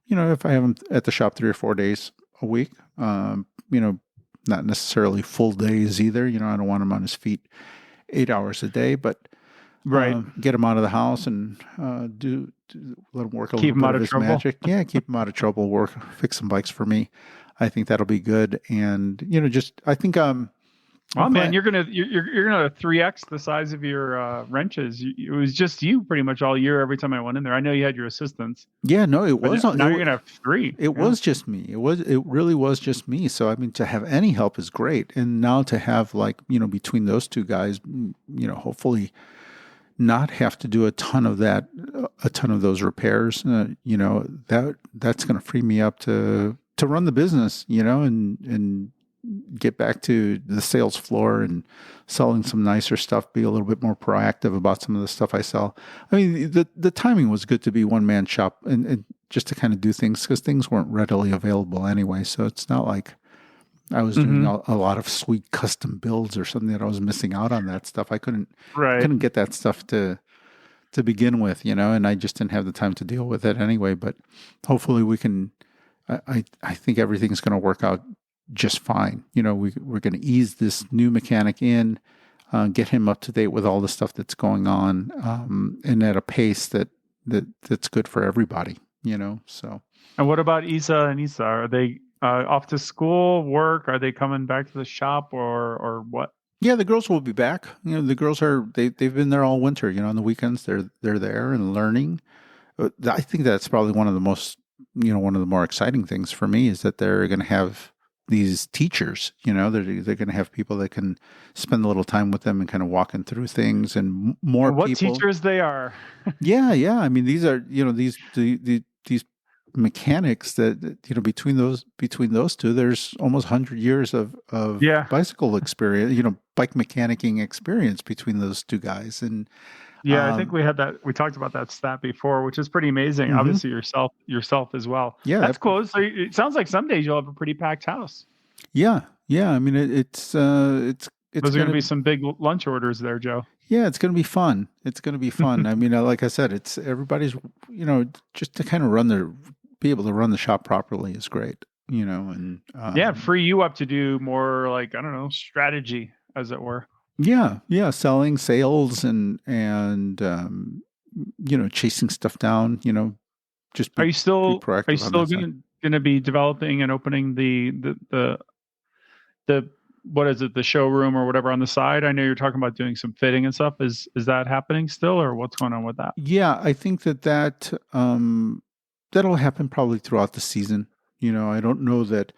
if I have him at the shop 3 or 4 days a week, not necessarily full days either. I don't want him on his feet 8 hours a day, but get him out of the house and let him work a little bit of his magic. Yeah, keep him out of trouble. Fix some bikes for me. I think that'll be good. And I think oh man, you're gonna 3x the size of your wrenches. It was just you pretty much all year. Every time I went in there, I know you had your assistants. Yeah, no, it was. Now you're gonna have 3. It was just me. It really was just me. So I mean, to have any help is great, and now to have between those two guys, hopefully not have to do a ton of those repairs. That's going to free me up to run the business, and get back to the sales floor and selling some nicer stuff, be a little bit more proactive about some of the stuff I sell. I mean, the timing was good to be one man shop and just to kind of do things because things weren't readily available anyway. So it's not like I was doing a lot of sweet custom builds or something that I was missing out on that stuff. I couldn't get that stuff to begin with, and I just didn't have the time to deal with it anyway. But hopefully we can, I think everything's going to work out just fine. We're going to ease this new mechanic in, get him up to date with all the stuff that's going on, and at a pace that's good for everybody, so. And what about Isa and Isa? Are they off to school, work? Are they coming back to the shop or what? Yeah, the girls will be back. The girls they've been there all winter. On the weekends they're there and learning. I think that's probably one of the most, one of the more exciting things for me is that they're going to have these teachers. They're going to have people that can spend a little time with them and kind of walking through things and more what people. What teachers they are? Yeah. I mean, these are these mechanics that between those two there's almost 100 years of bicycle experience, bike mechanicking experience between those two guys. And I think we talked about that stat before, which is pretty amazing. Obviously yourself as well. Yeah, that's cool. So it sounds like some days you'll have a pretty packed house. Yeah I mean it's those are going to be some big lunch orders there, Joe. Yeah, it's going to be fun. I mean, like I said, it's everybody's, just to kind of be able to run the shop properly is great, and free you up to do more like, I don't know, strategy as it were. Yeah. Selling, sales, and chasing stuff down, just are you still going to be developing and opening the what is it, the showroom or whatever on the side? I know you're talking about doing some fitting and stuff. Is that happening still, or what's going on with that? Yeah, I think that that'll happen probably throughout the season. I don't know that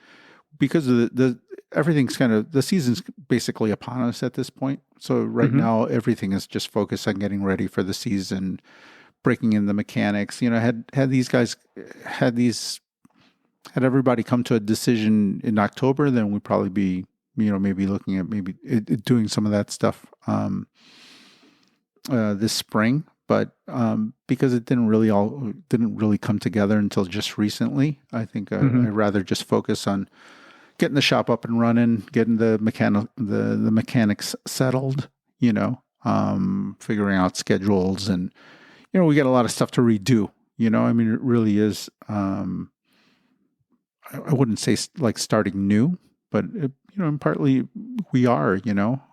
because of the everything's kind of, the season's basically upon us at this point. So right now everything is just focused on getting ready for the season, breaking in the mechanics. Had these guys had everybody come to a decision in October, then we'd probably be maybe looking at doing some of that stuff this spring. But because it didn't really come together until just recently, I think I'd rather just focus on getting the shop up and running, getting the mechanics settled, figuring out schedules, and we got a lot of stuff to redo. I mean, it really is. I wouldn't say like starting new, but and partly we are.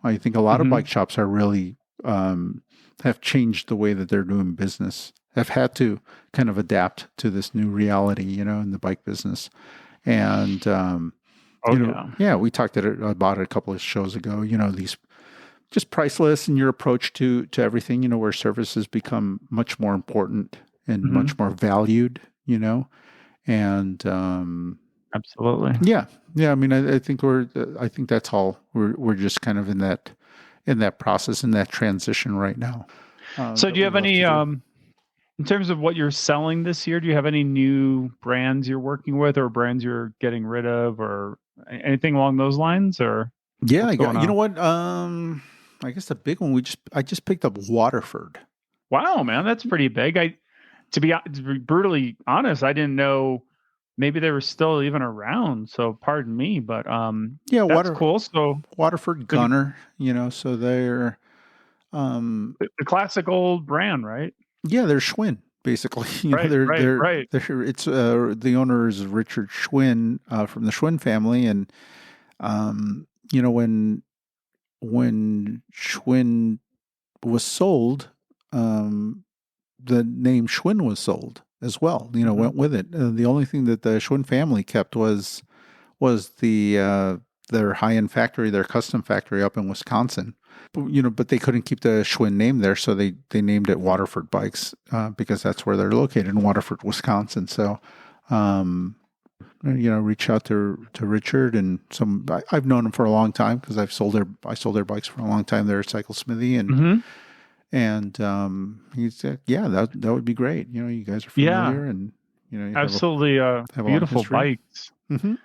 I think a lot of bike shops are really have changed the way that they're doing business have had to kind of adapt to this new reality, in the bike business. And, Oh yeah. yeah, we talked about it a couple of shows ago, these just price lists and your approach to everything, where services become much more important and Mm-hmm. much more valued, and, Absolutely. yeah. I mean, I think I think that's all. We're just kind of in that process, in that transition right now. So That do you we have love any, to do. in terms of what you're selling this year, do you have any new brands you're working with or brands you're getting rid of or anything along those lines, or Yeah, what's I got. going You know on? what? I guess the big one I just picked up Waterford. Wow, man, that's pretty big. To be brutally honest, I didn't know maybe they were still even around. So pardon me, but Yeah, that's cool. So Waterford the, Gunner. So they're the classic old brand, right? yeah, they're Schwinn basically. Right, right, right. They're it's the owner is Richard Schwinn from the Schwinn family, and when Schwinn was sold, the name Schwinn was sold as well. Mm-hmm. Went with it. The only thing that the Schwinn family kept was their high end factory, their custom factory up in Wisconsin. But they couldn't keep the Schwinn name there, so they named it Waterford Bikes because that's where they're located in Waterford, Wisconsin. So, reach out to Richard and I've known him for a long time because I sold their bikes for a long time there at Cycle Smithy, Mm-hmm. and he said, yeah, that would be great. You guys are Yeah, familiar, and you absolutely. have a lot of Beautiful history. bikes. Mm-hmm.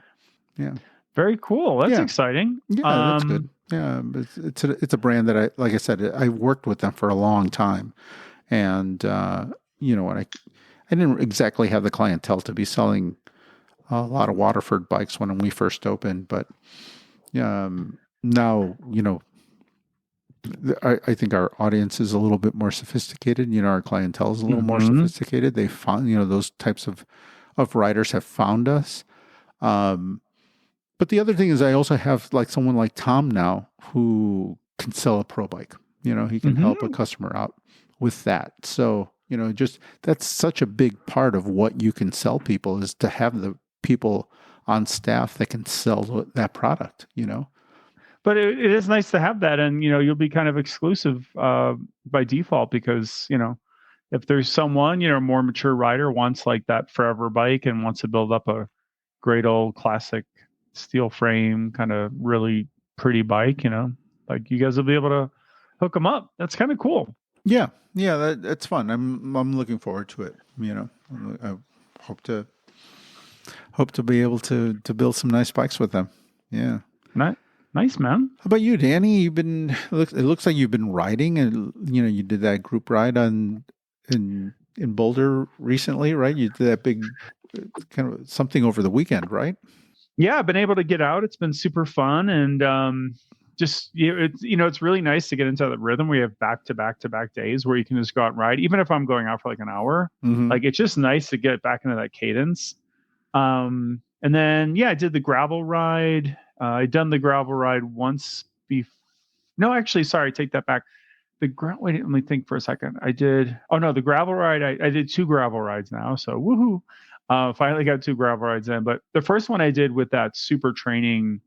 Yeah. Very cool. That's Yeah. exciting. Yeah, that's good. Yeah, but it's a brand that like I said, I worked with them for a long time, and what I didn't exactly have the clientele to be selling a lot of Waterford bikes when we first opened, but now I think our audience is a little bit more sophisticated. Our clientele is a little more Mm-hmm. sophisticated. They found those types of riders have found us. But the other thing is, I also have like someone like Tom now who can sell a pro bike. He can help a Mm-hmm. customer out with that. So, just that's such a big part of what you can sell people is to have the people on staff that can sell that product. But it is nice to have that, and you'll be kind of exclusive by default because if there's someone a more mature rider wants like that forever bike and wants to build up a great old classic steel frame kind of really pretty bike, like you guys will be able to hook them up. That's kind of cool. Yeah. Yeah. That's fun. I'm looking forward to it. I hope to be able to build some nice bikes with them. Yeah. Nice, man. How about you, Danny? It looks like you've been riding, and you did that group ride in Boulder recently, right? You did that big kind of something over the weekend, right? Yeah, I've been able to get out. It's been super fun, and just it's really nice to get into the rhythm. We have back to back to back days where you can just go out and ride, even if I'm going out for like an hour. Mm-hmm. Like it's just nice to get back into that cadence. And then I did the gravel ride. I'd done the gravel ride once before. No, actually, sorry, take that back. Wait, let me think for a second. The gravel ride. I did 2 gravel rides now, so woohoo! Finally got 2 gravel rides in. But the first one I did with that super training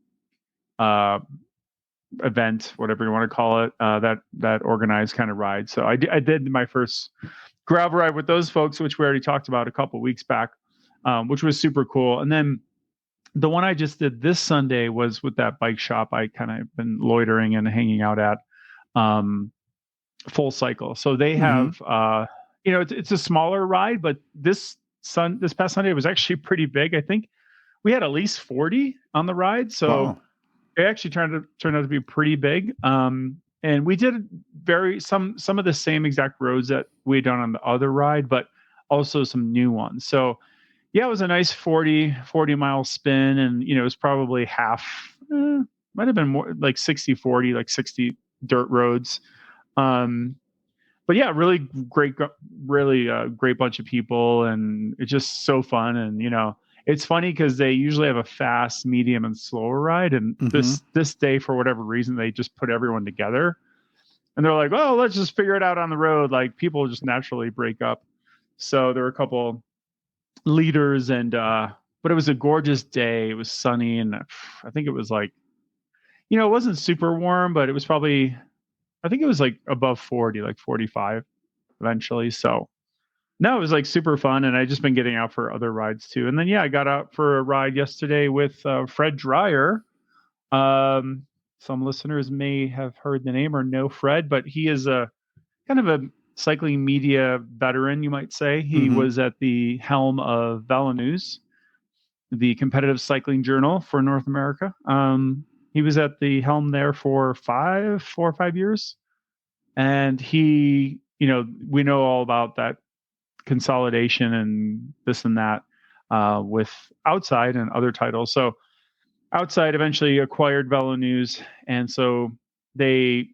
event, whatever you want to call it, that organized kind of ride. So I did my first gravel ride with those folks, which we already talked about a couple weeks back, which was super cool. And then the one I just did this Sunday was with that bike shop I kind of been loitering and hanging out at, Full Cycle. So they have, it's a smaller ride, but this past Sunday was actually pretty big. I think we had at least 40 on the ride. So Wow. it actually turned out to be pretty big. And we did some of the same exact roads that we had done on the other ride, but also some new ones. So it was a nice 40 mile spin, and it was probably half, might have been more like 60-40, like 60 dirt roads. But really great, really great bunch of people, and it's just so fun. And it's funny because they usually have a fast, medium, and slower ride, and this day for whatever reason they just put everyone together, and they're like, "Oh, let's just figure it out on the road." Like people just naturally break up. So there were a couple leaders, and but it was a gorgeous day. It was sunny, and I think it was like, it wasn't super warm, but it was probably, I think it was like above 40, like 45 eventually. So no, it was like super fun, and I just been getting out for other rides too. And then I got out for a ride yesterday with Fred Dreyer. Some listeners may have heard the name or know Fred, but he is a kind of a cycling media veteran, you might say. He was at the helm of Velo News, the competitive cycling journal for North America. He was at the helm there for 4 or 5 years, and he, we know all about that consolidation and this and that with Outside and other titles. So Outside eventually acquired Velo News, and so they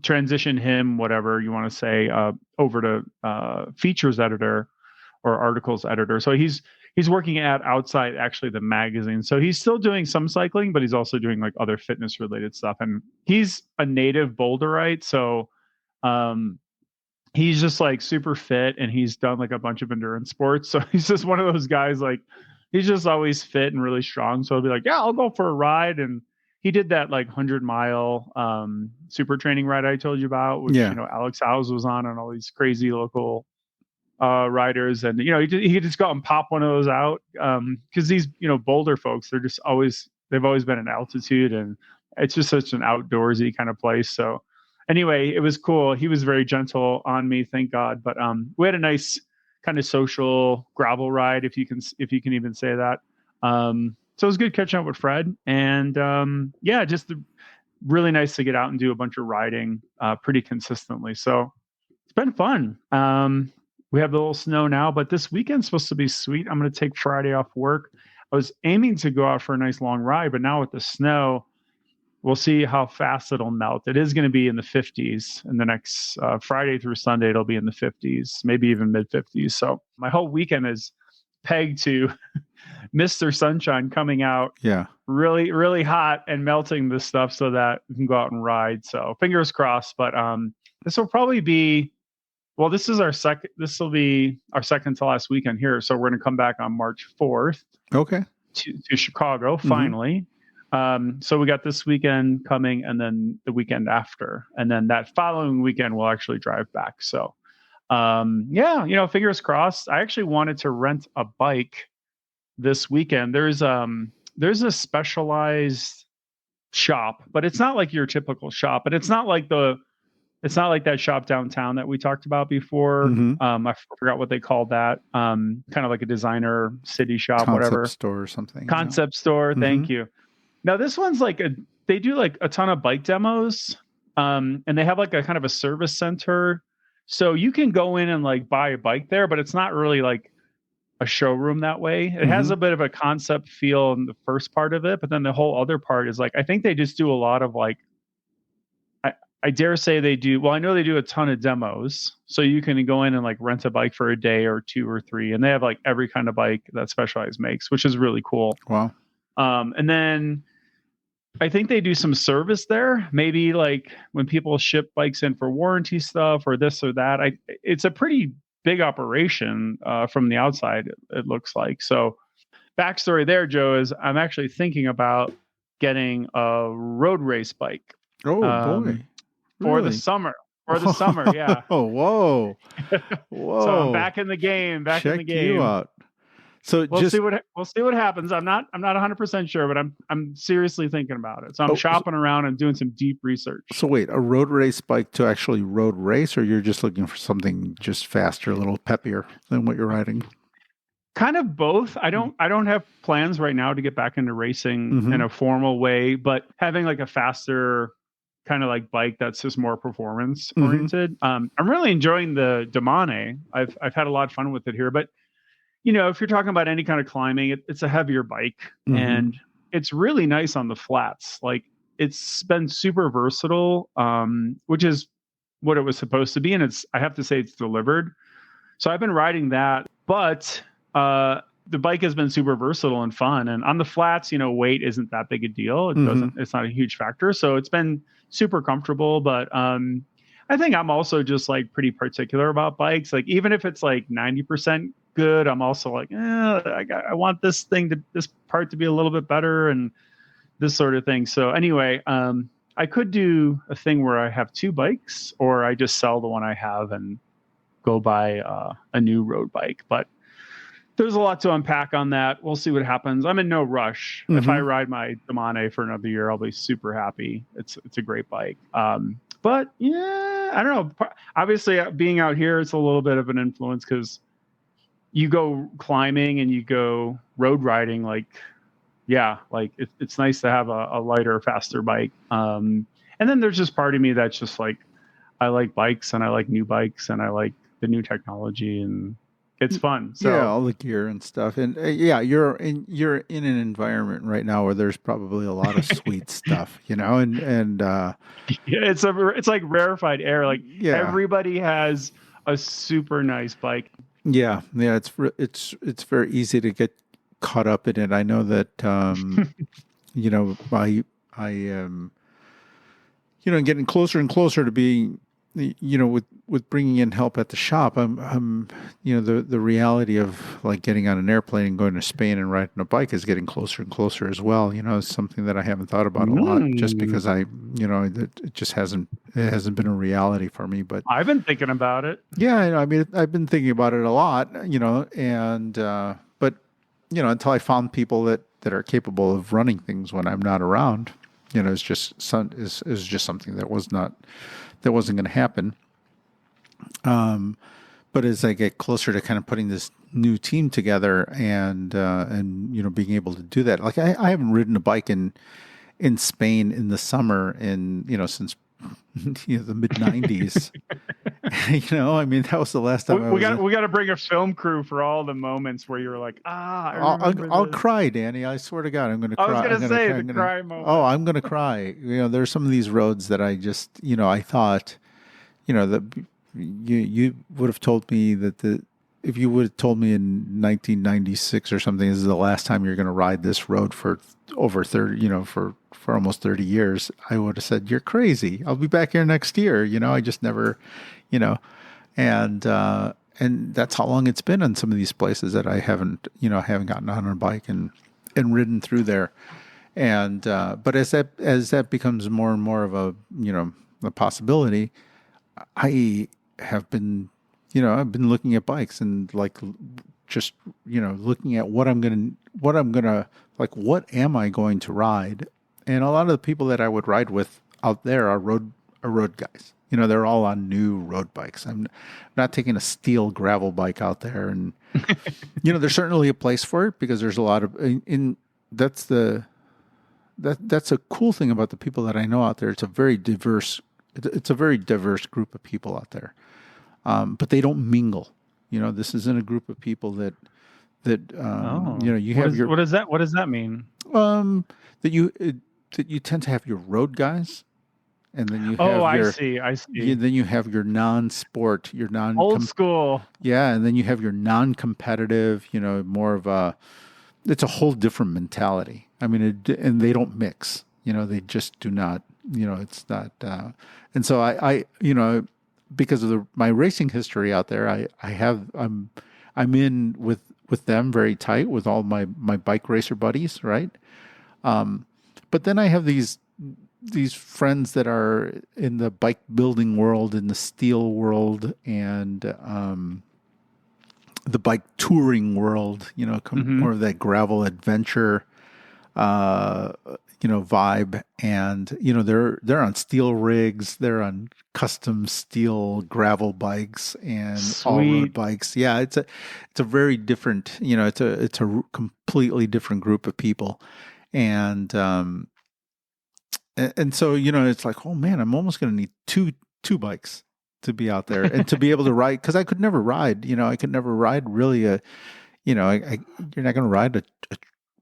transitioned him, whatever you want to say, over to features editor or articles editor. So he's working at Outside, actually the magazine. So he's still doing some cycling, but he's also doing like other fitness related stuff. And he's a native Boulderite, so he's just like super fit, and he's done like a bunch of endurance sports. So he's just one of those guys, like he's just always fit and really strong. So he'll be like, yeah, I'll go for a ride. And he did that like 100-mile super training ride I told you about, which, Alex Howes was on, and all these crazy local riders. And, he could just go out and pop one of those out. Cause these, Boulder folks, they've always been in altitude, and it's just such an outdoorsy kind of place. So anyway, it was cool. He was very gentle on me, thank God. But we had a nice kind of social gravel ride, if you can even say that. So it was good catching up with Fred, and just really nice to get out and do a bunch of riding pretty consistently. So it's been fun. We have a little snow now, but this weekend's supposed to be sweet. I'm going to take Friday off work. I was aiming to go out for a nice long ride, but now with the snow, we'll see how fast it'll melt. It is going to be in the 50s, and the next Friday through Sunday, it'll be in the 50s, maybe even mid 50s. So my whole weekend is pegged to Mr. Sunshine coming out really, really hot and melting this stuff so that we can go out and ride. So fingers crossed. But this will probably be, this will be our second to last weekend here. So we're going to come back on March 4th. Okay. To Chicago, finally. So we got this weekend coming, and then the weekend after, and then that following weekend we'll actually drive back. So fingers crossed. I actually wanted to rent a bike this weekend. There's a specialized shop, but it's not like your typical shop, and it's not like that shop downtown that we talked about before. I forgot what they called that. Kind of like a designer city shop, concept store or something. Concept store. Thank you. Now this one's like they do like a ton of bike demos, and they have like a kind of a service center. So you can go in and like buy a bike there, but it's not really like a showroom that way. It has a bit of a concept feel in the first part of it, but then the whole other part is like, I think they just do a lot of like, I dare say they do. Well, I know they do a ton of demos, so you can go in and like rent a bike for a day or 2 or 3, and they have like every kind of bike that Specialized makes, which is really cool. Wow. And then I think they do some service there. Maybe like when people ship bikes in for warranty stuff or this or that. It's a pretty big operation from the outside, it looks like. So backstory there, Joe, is I'm actually thinking about getting a road race bike. Oh, boy. For the summer. Yeah. Oh, whoa. So I'm back in the game. Check you out. So we'll see what happens. I'm not 100% sure, but I'm seriously thinking about it. So I'm shopping around and doing some deep research. So wait, a road race bike to actually road race, or you're just looking for something just faster, a little peppier than what you're riding? Kind of both. I don't have plans right now to get back into racing in a formal way, but having like a faster kind of like bike that's just more performance oriented. I'm really enjoying the Damane. I've had a lot of fun with it here, but if you're talking about any kind of climbing, it's a heavier bike, and it's really nice on the flats. Like it's been super versatile, which is what it was supposed to be. And I have to say it's delivered. So I've been riding that, but the bike has been super versatile and fun. And on the flats, weight isn't that big a deal. It's not a huge factor. So it's been super comfortable, but I think I'm also just like pretty particular about bikes. Like even if it's like 90% good, I'm also like, I want this part to be a little bit better and this sort of thing. So anyway, I could do a thing where I have two bikes, or I just sell the one I have and go buy a new road bike. But there's a lot to unpack on that. We'll see what happens. I'm in no rush. If I ride my Damane for another year, I'll be super happy. It's a great bike. But yeah, I don't know. Obviously, being out here, it's a little bit of an influence because you go climbing and you go road riding. Like, yeah, like it's nice to have a lighter, faster bike. And then there's just part of me that's just like, I like bikes and I like new bikes and I like the new technology and it's fun. Yeah, So all the gear and stuff, and yeah, you're in an environment right now where there's probably a lot of sweet stuff, and it's like rarefied air. Like yeah, everybody has a super nice bike. yeah, it's very easy to get caught up in it. I know that I getting closer and closer to being, with bringing in help at the shop, I'm the reality of like getting on an airplane and going to Spain and riding a bike is getting closer and closer as well. It's something that I haven't thought about a lot, just because it just hasn't been a reality for me. But I've been thinking about it. yeah, I mean, I've been thinking about it a lot, and but until I found people that are capable of running things when I'm not around, it's just is just something that wasn't going to happen. But as I get closer to kind of putting this new team together and being able to do that, like I haven't ridden a bike in Spain in the summer since the mid '90s. I mean, that was the last time we got to bring a film crew for all the moments where you're like, I'll cry, Danny. I swear to God, I'm going to cry. I was going to say the cry moment. Oh, I'm going to cry. There's some of these roads that I just, I thought, that you would have told me if you would have told me in 1996 or something, this is the last time you're going to ride this road for over 30, for almost 30 years, I would have said, you're crazy. I'll be back here next year. I just never, and that's how long it's been on some of these places that I haven't gotten on a bike and ridden through there. And, but as that becomes more and more of a possibility, I have been, I've been looking at bikes and like just, looking at what am I going to ride? And a lot of the people that I would ride with out there are road guys. They're all on new road bikes. I'm not taking a steel gravel bike out there. And, there's certainly a place for it because there's a lot of, that's a cool thing about the people that I know out there. It's a very diverse group of people out there. But they don't mingle. This isn't a group of people that you have what does that mean? That you tend to have your road guys, and then you have I see. Then you have your non-sport, your old school. Yeah, and then you have your non-competitive. More of it's a whole different mentality. I mean, and they don't mix. They just do not. It's not. And so I because of my racing history out there, I'm in with them very tight with all my bike racer buddies, right? But then I have these friends that are in the bike building world, in the steel world, and the bike touring world. More of that gravel adventure, vibe, and they're on steel rigs, they're on custom steel gravel bikes and all road bikes. Yeah, it's a very different, it's a completely different group of people, and so it's like, oh man, I'm almost going to need two bikes to be out there and to be able to ride, because I could never ride. I could never ride really you're not going to ride a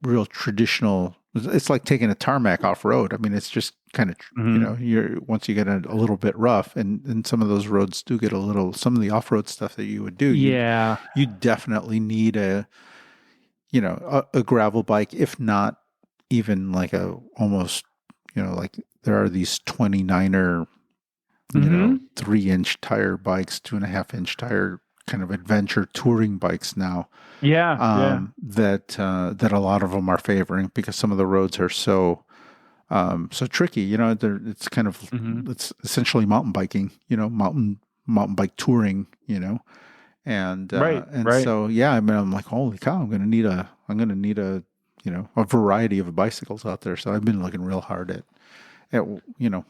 real traditional. It's like taking a tarmac off road. I mean, it's just kind of, once you get a little bit rough, and some of those roads do get some of the off-road stuff that you would do. Yeah. You definitely need a gravel bike, if not even like almost, like there are these 29er Mm-hmm. 3-inch tire bikes, 2.5-inch tire kind of adventure touring bikes now. Yeah, yeah. That a lot of them are favoring because some of the roads are so tricky. It's kind of Mm-hmm. it's essentially mountain biking. Mountain bike touring. Right, And right. so yeah, I mean, I'm like, holy cow, I'm gonna need a a variety of bicycles out there. So I've been looking real hard at you know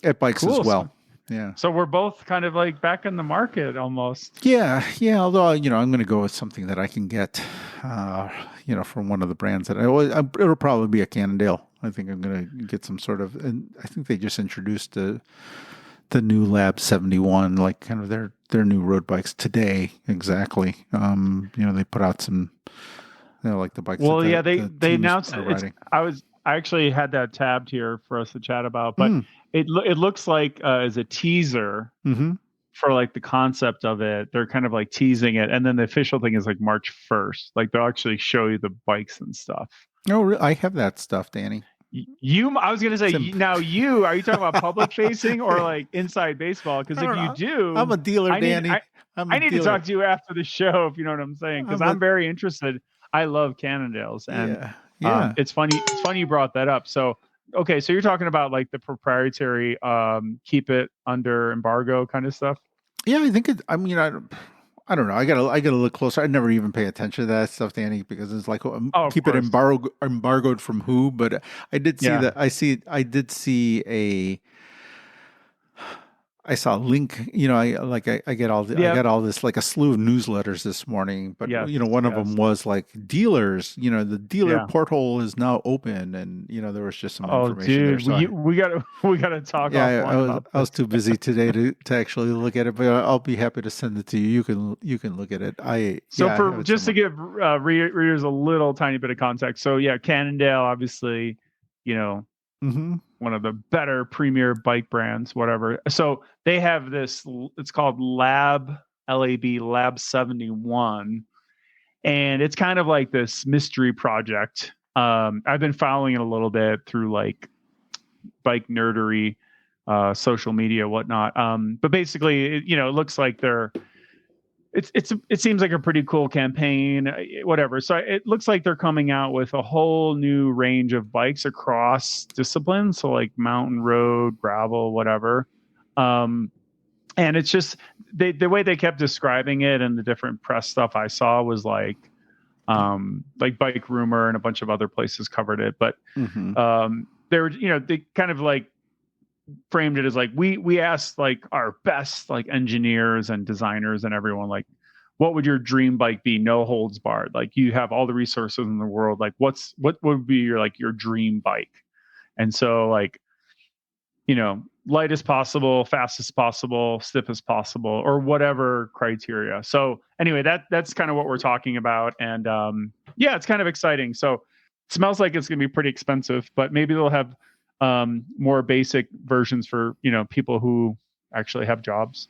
at bikes as Cool. well. Yeah. So we're both kind of like back in the market almost. Yeah, yeah. Although I'm going to go with something that I can get, from one of the brands that it'll probably be a Cannondale. I think I'm going to get some sort of, and I think they just introduced the new Lab 71, like kind of their new road bikes today. Exactly. They put out some, like the bikes that Well, yeah, the they teams announced are it's. riding. I actually had that tabbed here for us to chat about, but Mm, it looks like as a teaser mm-hmm. for like the concept of it. They're kind of like teasing it, and then the official thing is like March 1st. Like they'll actually show you the bikes and stuff. Oh, I have that stuff, Danny. I was gonna say, Sim. now are you talking about public facing or like inside baseball? Because I if don't you know. I'm do, a dealer, I need Danny. I, I'm a I need to dealer. talk to you after the show if you know what I'm saying. Because I'm a I'm very interested. I love Cannondales, and Yeah, yeah. it's funny. It's funny you brought that up. So okay, so you're talking about like the proprietary, keep it under embargo kind of stuff. Yeah, I think it. I mean, I don't know. I gotta look closer. I never even pay attention to that stuff, Danny, because it's like Oh, of keep it course. embargoed from who? But I did see Yeah. that. I did see I saw a link. I get I Yep. got all this like a slew of newsletters this morning, but Yes. one of Yes. them was like dealers. The dealer Yeah. porthole is now open, and there was just some Oh, information there. dude, So we gotta we gotta talk yeah, I offline was about I was this. too busy today to actually look at it, but I'll be happy to send it to you. You can look at it. So I have for it just to somewhere. give readers a little tiny bit of context. So yeah, Cannondale, obviously, you know, Mm-hmm. one of the better premier bike brands, whatever. So they have this. It's called Lab 71, and it's kind of like this mystery project. I've been following it a little bit through like bike nerdery, social media, whatnot. But basically, it looks like it seems like a pretty cool campaign, whatever. So it looks like they're coming out with a whole new range of bikes across disciplines, so like mountain road, gravel, whatever. And it's just the way they kept describing it and the different press stuff I saw was like Bike Rumor and a bunch of other places covered it, but Mm-hmm. they kind of like framed it as like we asked like our best like engineers and designers and everyone, like, what would your dream bike be, no holds barred, like you have all the resources in the world, like what would be your dream bike. And so like, light as possible, fast as possible, stiff as possible, or whatever criteria. So anyway, that's kind of what we're talking about. And yeah, it's kind of exciting. So it smells like it's going to be pretty expensive, but maybe they'll have more basic versions for people who actually have jobs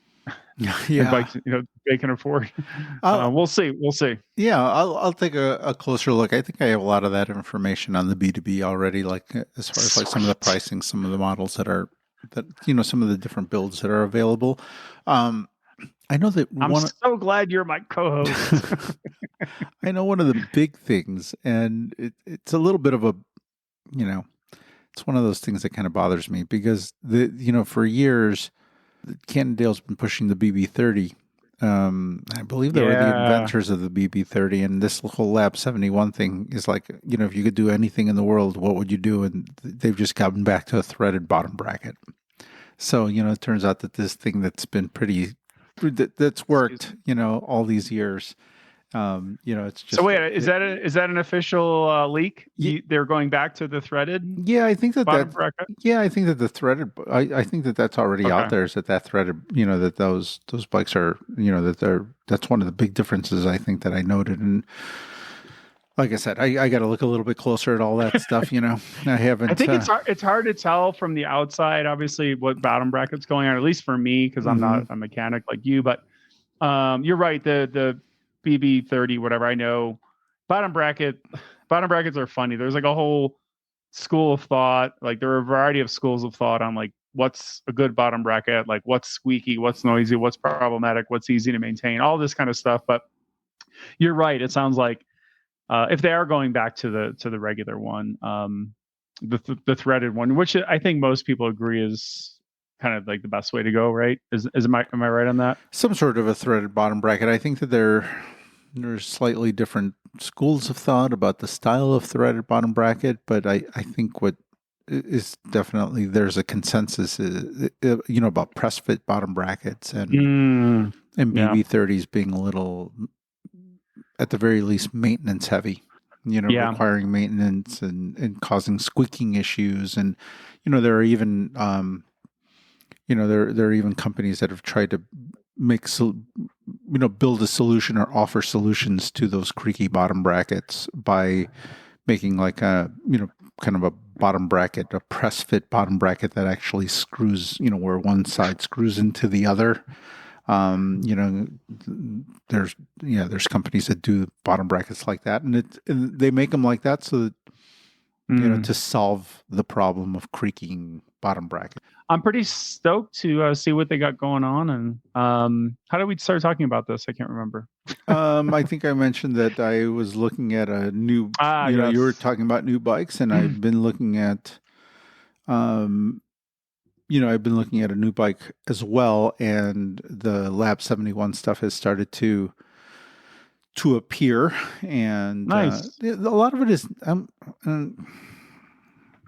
and Yeah. bikes they can afford. I'll We'll see. yeah. I'll take a closer look. I think I have a lot of that information on the B2B already. Like as far as like some of the Sweet. pricing, some of the models some of the different builds that are available. Um, I know that I'm one. so glad you're my co-host. I know one of the big things, and it's a little bit of a, you know, it's one of those things that kind of bothers me because for years, Cannondale's been pushing the BB30. I believe they were the Yeah. inventors of the BB30, and this whole Lab 71 thing is like, if you could do anything in the world, what would you do? And they've just gotten back to a threaded bottom bracket. So, it turns out that this thing that's Excuse worked, me. all these years, it's So just, wait, is that an official leak? They're going back to the threaded yeah, I think bottom bracket? I think that the threaded, I think that that's already out Okay. there. Is that threaded, that those bikes are, that's one of the big differences I think that I noted. And like I said, I got to look a little bit closer at all that stuff. I I haven't, think it's hard to tell from the outside, obviously, what bottom bracket's going on, at least for me, because I'm mm-hmm. not a mechanic like you. But you're right. The BB30, whatever, I know, bottom bracket bottom brackets are funny. There's like a whole school of thought. Like there are a variety of schools of thought on like what's a good bottom bracket, like what's squeaky, what's noisy, what's problematic, what's easy to maintain, all this kind of stuff. But you're right. It sounds like if they are going back to the regular one, the threaded one, which I think most people agree is kind of like the best way to go, right? Am I right on that? Some sort of a threaded bottom bracket. I think that there's slightly different schools of thought about the style of threaded bottom bracket, but I think what is definitely there's a consensus, about press fit bottom brackets and BB30s being a little, at the very least, maintenance heavy. Requiring maintenance and causing squeaking issues, and there are even there are even companies that have tried to build a solution or offer solutions to those creaky bottom brackets by making like a kind of a bottom bracket, a press fit bottom bracket that actually screws, where one side screws into the other. There's companies that do bottom brackets like that, and they make them like that so that to solve the problem of creaking bottom bracket. I'm pretty stoked to see what they got going on. And how did we start talking about this? I can't remember. I think I mentioned that I was looking at a new. Yes. You were talking about new bikes, and I've been looking at. I've been looking at a new bike as well, and the Lab 71 stuff has started to appear, and nice. A lot of it is,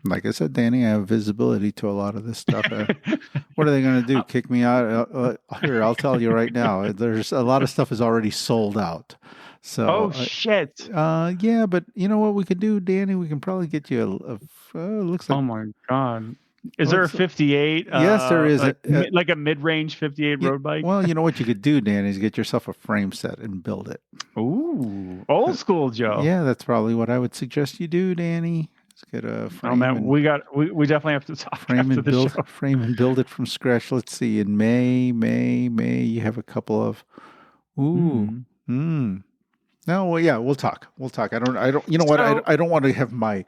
like I said, Danny, I have visibility to a lot of this stuff. What are they going to do? Kick me out? Here, I'll tell you right now. There's a lot of stuff is already sold out. So, shit. Yeah, but you know what we could do, Danny? We can probably get you looks like. Oh my God. Is there a 58? Yes, there is. Like a mid-range 58 road bike? Well, you know what you could do, Danny, is get yourself a frame set and build it. Ooh, old school, Joe. Yeah, that's probably what I would suggest you do, Danny. Let's get a frame. Oh man, we definitely have to talk frame and build show. Frame and build it from scratch. Let's see. In May, you have a couple of. No, well, yeah, we'll talk. I don't. You know what? I don't want to have my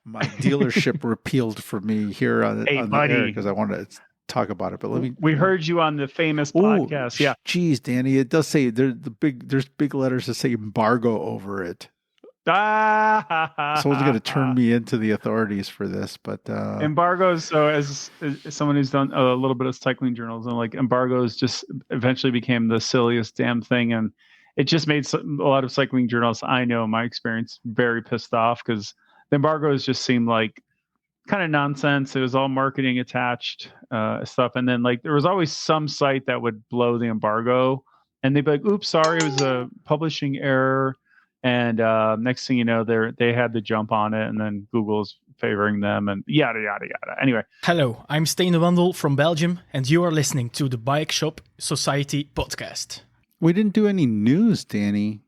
dealership repealed for me here on the air because I want to talk about it. But let me. We heard you on the famous podcast. Yeah. Geez, Danny, it does say there's big letters that say embargo over it. Someone's going to turn me into the authorities for this, but embargoes. So as someone who's done a little bit of cycling journalism, like embargoes just eventually became the silliest damn thing, and it just made a lot of cycling journalists I know, in my experience, very pissed off because the embargoes just seemed like kind of nonsense. It was all marketing attached stuff, and then like there was always some site that would blow the embargo, and they'd be like, "Oops, sorry, it was a publishing error." And next thing you know, they had the jump on it, and then Google's favoring them, and yada yada yada. Anyway, hello, I'm Stijn de Wandel from Belgium, and you are listening to the Bike Shop Society podcast. We didn't do any news, Danny.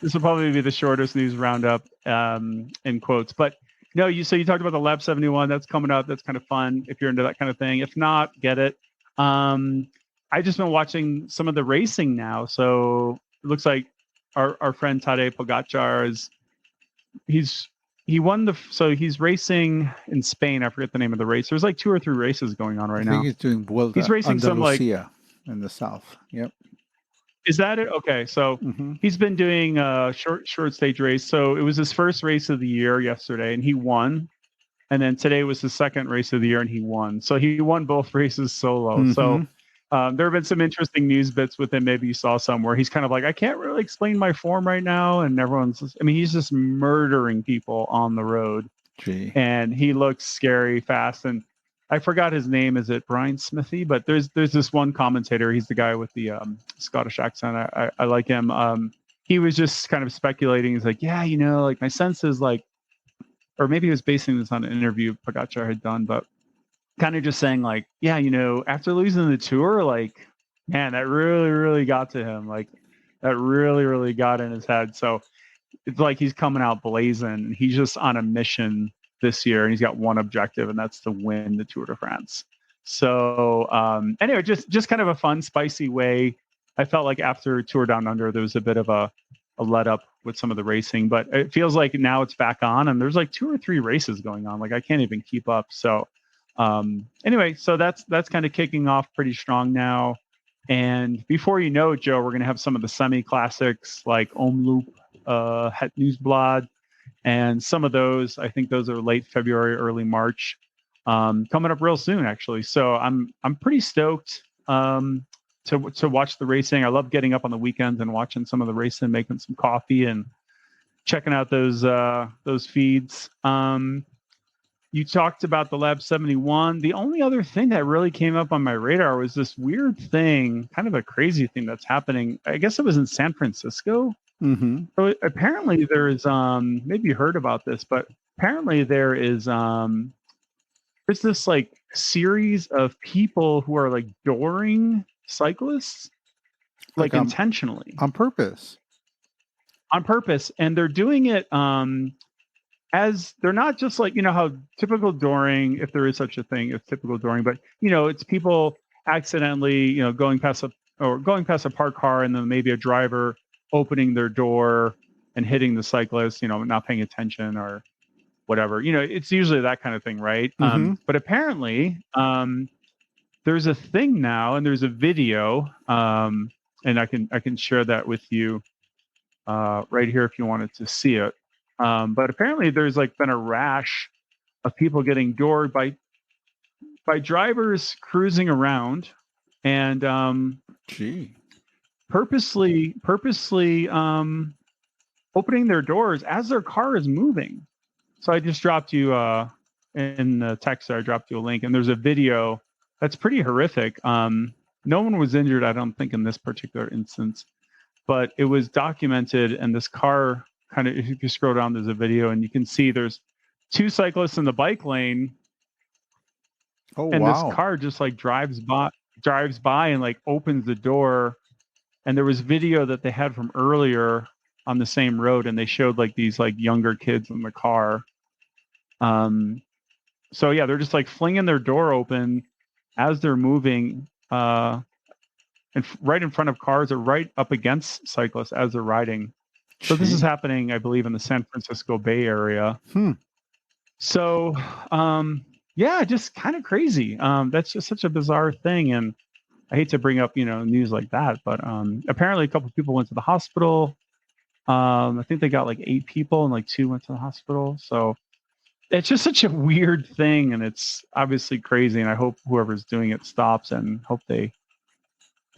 This will probably be the shortest news roundup, in quotes. But no, you talked about the Lab 71. That's coming up. That's kind of fun if you're into that kind of thing. If not, get it. I just been watching some of the racing now, so it looks like our friend Tadej Pogacar he's racing in Spain. I forget the name of the race. There's like 2 or 3 races going on right now. I think he's doing Vuelta he's racing some like in the south. Yep. Is that it? Okay, so he's been doing a short stage race. So it was his first race of the year yesterday, and he won. And then today was his second race of the year, and he won. So he won both races solo. So there have been some interesting news bits with him. Maybe you saw some where he's kind of like, I can't really explain my form right now. And he's just murdering people on the road. Gee. And he looks scary fast. And I forgot his name. Is it Brian Smithy? But there's this one commentator. He's the guy with the Scottish accent. I like him. He was just kind of speculating. He's like, yeah, like my sense is like, or maybe he was basing this on an interview Pogacar had done, but kind of just saying like, yeah, after losing the Tour, like, man, that really, really got to him. Like that really, really got in his head. So it's like he's coming out blazing. He's just on a mission this year, and he's got one objective, and that's to win the Tour de France. So anyway, just kind of a fun, spicy way. I felt like after Tour Down Under, there was a bit of a let up with some of the racing, but it feels like now it's back on, and there's like 2 or 3 races going on. Like I can't even keep up. So Anyway, so that's kind of kicking off pretty strong now. And before you know it, Joe, we're going to have some of the semi-classics like Omloop, Het Nieuwsblad, and some of those. I think those are late February, early March, coming up real soon, actually. So I'm pretty stoked to watch the racing. I love getting up on the weekends and watching some of the racing, making some coffee and checking out those feeds. You talked about the Lab 71. The only other thing that really came up on my radar was this weird thing, kind of a crazy thing that's happening. I guess it was in San Francisco. Mm-hmm. So apparently there is, maybe you heard about this, but apparently there's this like series of people who are like dooring cyclists, like intentionally. On purpose. And they're doing it, as they're not just like, how typical dooring, if there is such a thing as typical dooring, but it's people accidentally, going past a parked car, and then maybe a driver opening their door and hitting the cyclist, not paying attention or whatever. It's usually that kind of thing, right? Mm-hmm. But apparently, there's a thing now, and there's a video, and I can share that with you right here if you wanted to see it. But apparently there's like been a rash of people getting doored by drivers cruising around and purposely opening their doors as their car is moving. So I just dropped you in the text there, I dropped you a link, and there's a video that's pretty horrific. No one was injured, I don't think, in this particular instance, but it was documented, and this car kind of, if you scroll down, there's a video, and you can see there's two cyclists in the bike lane. Oh, and wow. This car just like drives by and like opens the door. And there was video that they had from earlier on the same road, and they showed like these like younger kids in the car. So yeah, they're just like flinging their door open as they're moving, and right in front of cars or right up against cyclists as they're riding. So this is happening, I believe, in the San Francisco Bay Area. So, yeah, just kind of crazy. That's just such a bizarre thing. And I hate to bring up, news like that, but apparently a couple of people went to the hospital. I think they got like 8 people, and like 2 went to the hospital. So it's just such a weird thing, and it's obviously crazy. And I hope whoever's doing it stops, and hope they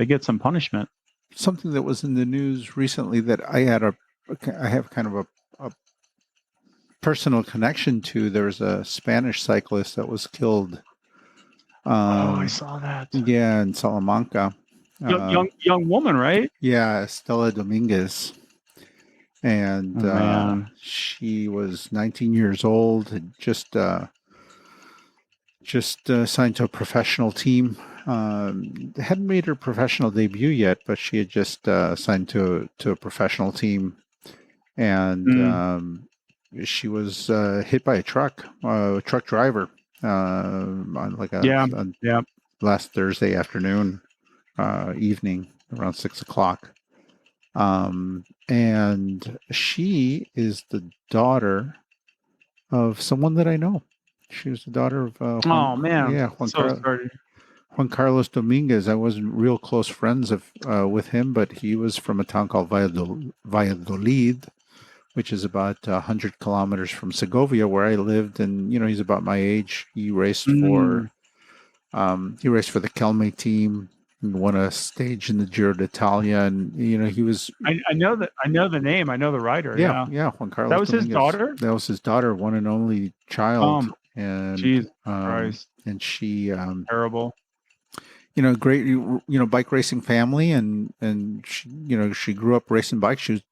get some punishment. Something that was in the news recently that I have kind of a personal connection to. There was a Spanish cyclist that was killed. I saw that. Yeah, in Salamanca. Young woman, right? Yeah, Estela Dominguez. And she was 19 years old, had just signed to a professional team. Hadn't made her professional debut yet, but she had just signed to a professional team. And she was hit by a truck driver on like last Thursday afternoon, evening around 6:00. And she is the daughter of someone that I know. She was the daughter of Juan Carlos Dominguez. I wasn't real close friends with him, but he was from a town called Valladolid, which is about 100 kilometers from Segovia, where I lived. And he's about my age. He raced for the Kelme team and won a stage in the Giro d'Italia. And he was. I know the name. I know the rider. Yeah. Juan Carlos. That was Dominguez. His daughter. That was his daughter, one and only child. And Jesus Christ. And she terrible. Great, bike racing family, and she, she grew up racing bikes. She was,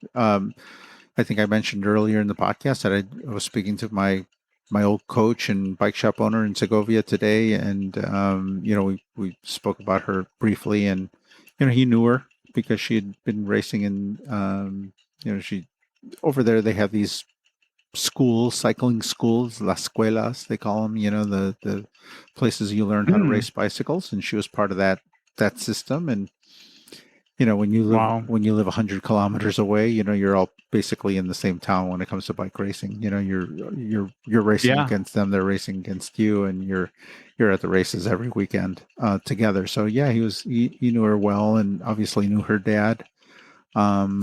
I think I mentioned earlier in the podcast that I was speaking to my old coach and bike shop owner in Segovia today, and we spoke about her briefly, and he knew her because she had been racing in, she over there they have these cycling schools, las escuelas, they call them, the places you learn how to race bicycles. And she was part of that system. And, when you live 100 kilometers away, you're all basically in the same town when it comes to bike racing. You know, you're racing against them, they're racing against you, and you're at the races every weekend together. So yeah, he knew her well, and obviously knew her dad. Yeah,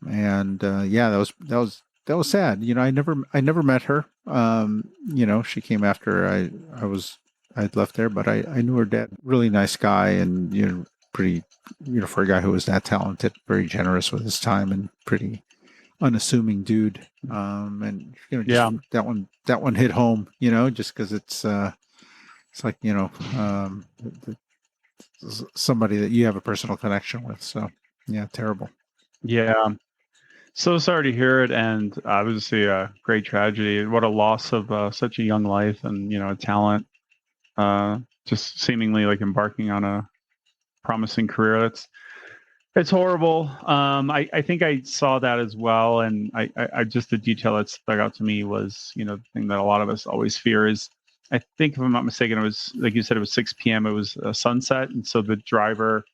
that was sad. You know, I never met her. You know, she came after I'd left there, but I knew her dad. Really nice guy, and you know, pretty, you know, for a guy who was that talented, very generous with his time, and pretty unassuming dude. And you know, just that one hit home. You know, just because it's like, you know, somebody that you have a personal connection with. So yeah, terrible. Yeah. So sorry to hear it, and obviously a great tragedy. What a loss of such a young life, and you know, a talent, just seemingly like embarking on a promising career. It's horrible. I think I saw that as well, and I just the detail that stuck out to me was, you know, the thing that a lot of us always fear is, I think if I'm not mistaken, it was like you said, it was 6 p.m. It was sunset, and so the driver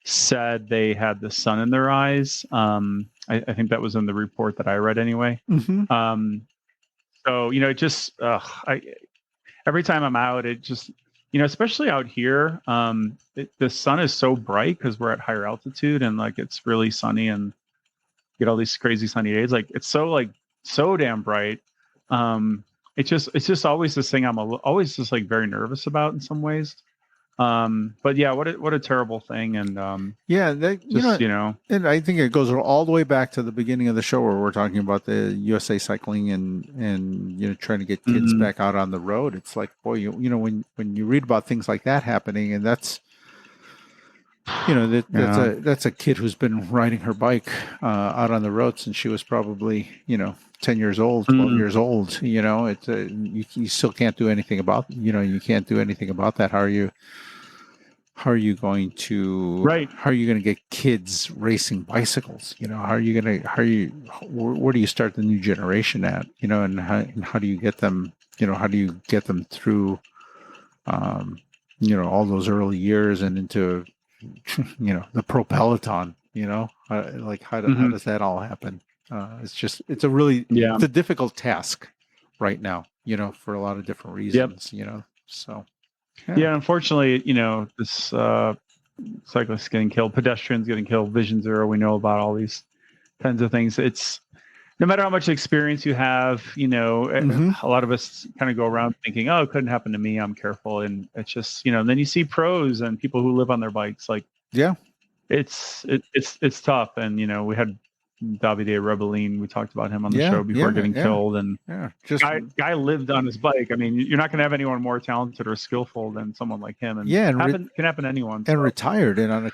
said they had the sun in their eyes. I think that was in the report that I read anyway. So, you know, it just, every time I'm out, it just, you know, especially out here, the sun is so bright because we're at higher altitude, and like, it's really sunny, and get all these crazy sunny days. Like, it's so damn bright. It's just always this thing I'm always just like very nervous about in some ways. But yeah, what a terrible thing. And yeah, that, you know, and I think it goes all the way back to the beginning of the show where we're talking about the USA cycling and you know, trying to get kids back out on the road. It's like, boy, you know, when you read about things like that happening, and that's, you know, that's a kid who's been riding her bike out on the road since she was probably, you know, 10 years old, 12 years old. You know, it's you still can't do anything about, you know, you can't do anything about that. How are you going to get kids racing bicycles? You know, where do you start the new generation at? You know, and how do you get them, you know, how do you get them through, you know, all those early years and into, you know, the pro peloton, you know, like how does that all happen? It's a difficult task right now, you know, for a lot of different reasons, you know, so. Yeah, unfortunately, you know, this cyclists getting killed, pedestrians getting killed, Vision Zero, we know about all these kinds of things. It's no matter how much experience you have, you know, a lot of us kind of go around thinking, oh, it couldn't happen to me, I'm careful. And it's just, you know, and then you see pros and people who live on their bikes, like, yeah, it's tough. And, you know, we had Davide Rebellin, we talked about him on the show before getting killed, and guy lived on his bike. I mean, you're not going to have anyone more talented or skillful than someone like him, and can happen to anyone. And retired and on a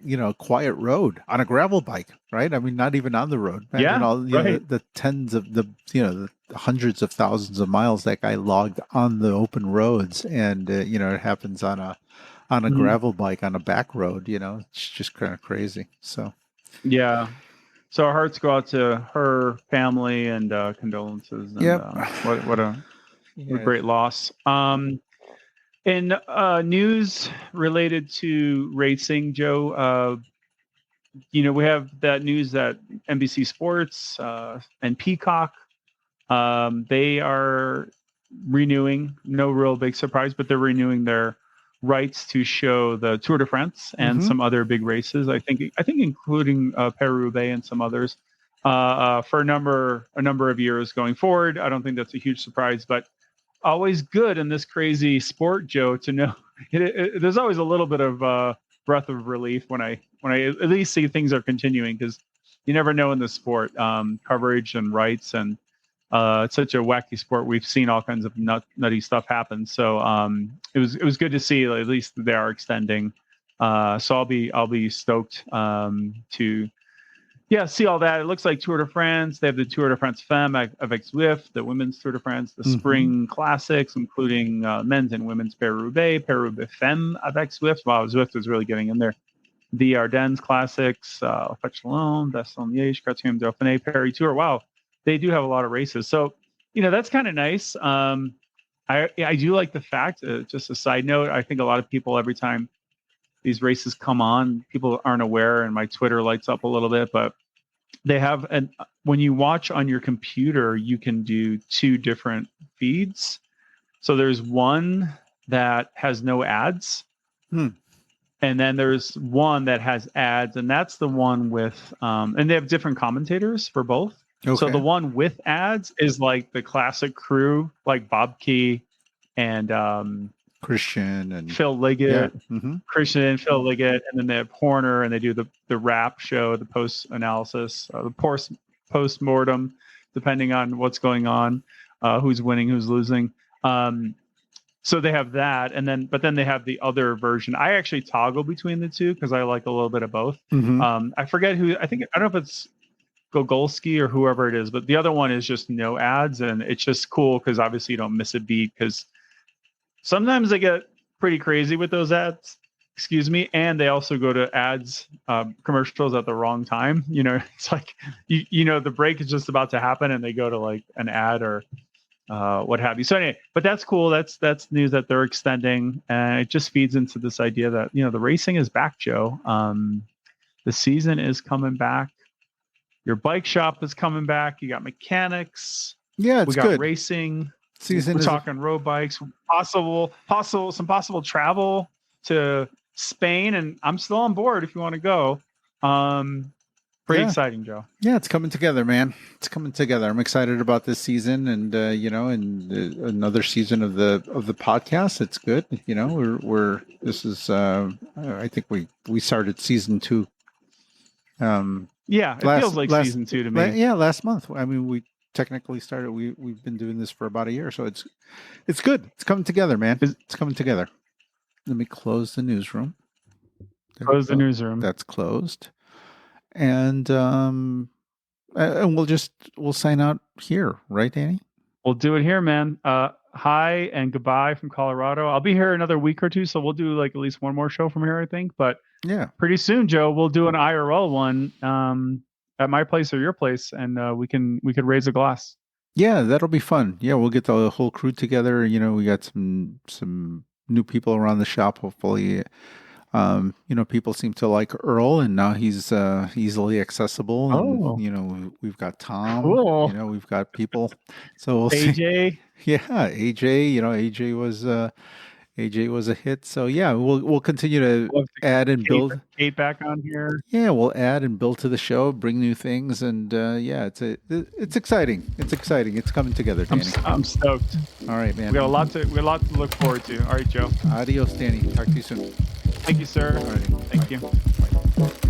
you know, quiet road on a gravel bike, right? I mean, not even on the road. Imagine all the tens of the, you know, the hundreds of thousands of miles that guy logged on the open roads, and you know, it happens on a gravel bike on a back road. You know, it's just kind of crazy. So. Yeah. So our hearts go out to her family, and condolences. And, what a great loss. In news related to racing, Joe, you know, we have that news that NBC Sports and Peacock, they are renewing, no real big surprise, but they're renewing their rights to show the Tour de France and some other big races. I think including Paris-Roubaix and some others for a number of years going forward. I don't think that's a huge surprise, but always good in this crazy sport, Joe, to know there's always a little bit of breath of relief when I at least see things are continuing, because you never know in the sport, coverage and rights, and it's such a wacky sport. We've seen all kinds of nutty stuff happen. So it was good to see at least they are extending. So I'll be stoked to see all that. It looks like Tour de France. They have the Tour de France Femme avec Zwift, the women's Tour de France, the spring classics, including men's and women's Paris-Roubaix Femme avec Zwift. Wow, Zwift is really getting in there. The Ardennes classics, Fetchelon, Bastogne-Liège, Quatrième Dauphiné, Paris Tour. Wow. They do have a lot of races. So, you know, that's kind of nice. I do like the fact, just a side note, I think a lot of people, every time these races come on, people aren't aware, and my Twitter lights up a little bit, but they have when you watch on your computer, you can do 2 different feeds. So there's one that has no ads. And then there's one that has ads, and that's the one with and they have different commentators for both. Okay. So the one with ads is like the classic crew, like Bob Key and Christian and Phil Liggett, Christian, Phil Liggett, and then they have Horner, and they do the rap show, the post analysis, the post mortem, depending on what's going on, who's winning, who's losing. So they have that, but then they have the other version. I actually toggle between the two because I like a little bit of both. I forget who. I don't know if it's Gogolski or whoever it is, but the other one is just no ads, and it's just cool because obviously you don't miss a beat because sometimes they get pretty crazy with those ads. Excuse me, and they also go to ads, commercials at the wrong time. It's like the break is just about to happen, and they go to like an ad or what have you. So anyway, but that's cool. That's news that they're extending, and it just feeds into this idea that the racing is back, Joe. The season is coming back. Your bike shop is coming back. You got mechanics. Yeah, it's we got good. Racing. Season. We're talking road bikes. Possible travel to Spain, and I'm still on board if you want to go. Pretty exciting, Joe. Yeah, it's coming together, man. It's coming together. I'm excited about this season, and and another season of the podcast. It's good. This is. I think we started season 2. It feels like season 2 to me. Last month. I mean, we technically started. We've been doing this for about a year, so it's good. It's coming together, man. It's coming together. Let me close the newsroom. Close the newsroom. That's closed. And we'll sign out here, right, Danny? We'll do it here, man. Hi and goodbye from Colorado. I'll be here another week or two, so we'll do like at least one more show from here, I think. But pretty soon, Joe, we'll do an IRL one at my place or your place, and we could raise a glass. Yeah, that'll be fun. Yeah, we'll get the whole crew together. We got some new people around the shop, hopefully. People seem to like Earl, and now he's easily accessible. And, we've got Tom. Cool. We've got people. So we'll AJ. See. Yeah, AJ. AJ was a hit. So yeah, we'll continue to add and build. Kate back on here. Yeah, we'll add and build to the show, bring new things, and it's exciting. It's exciting. It's coming together, Danny. I'm stoked. All right, man. We got a lot to look forward to. All right, Joe. Adios, Danny. Talk to you soon. Thank you, sir. All right. Thank you. Bye.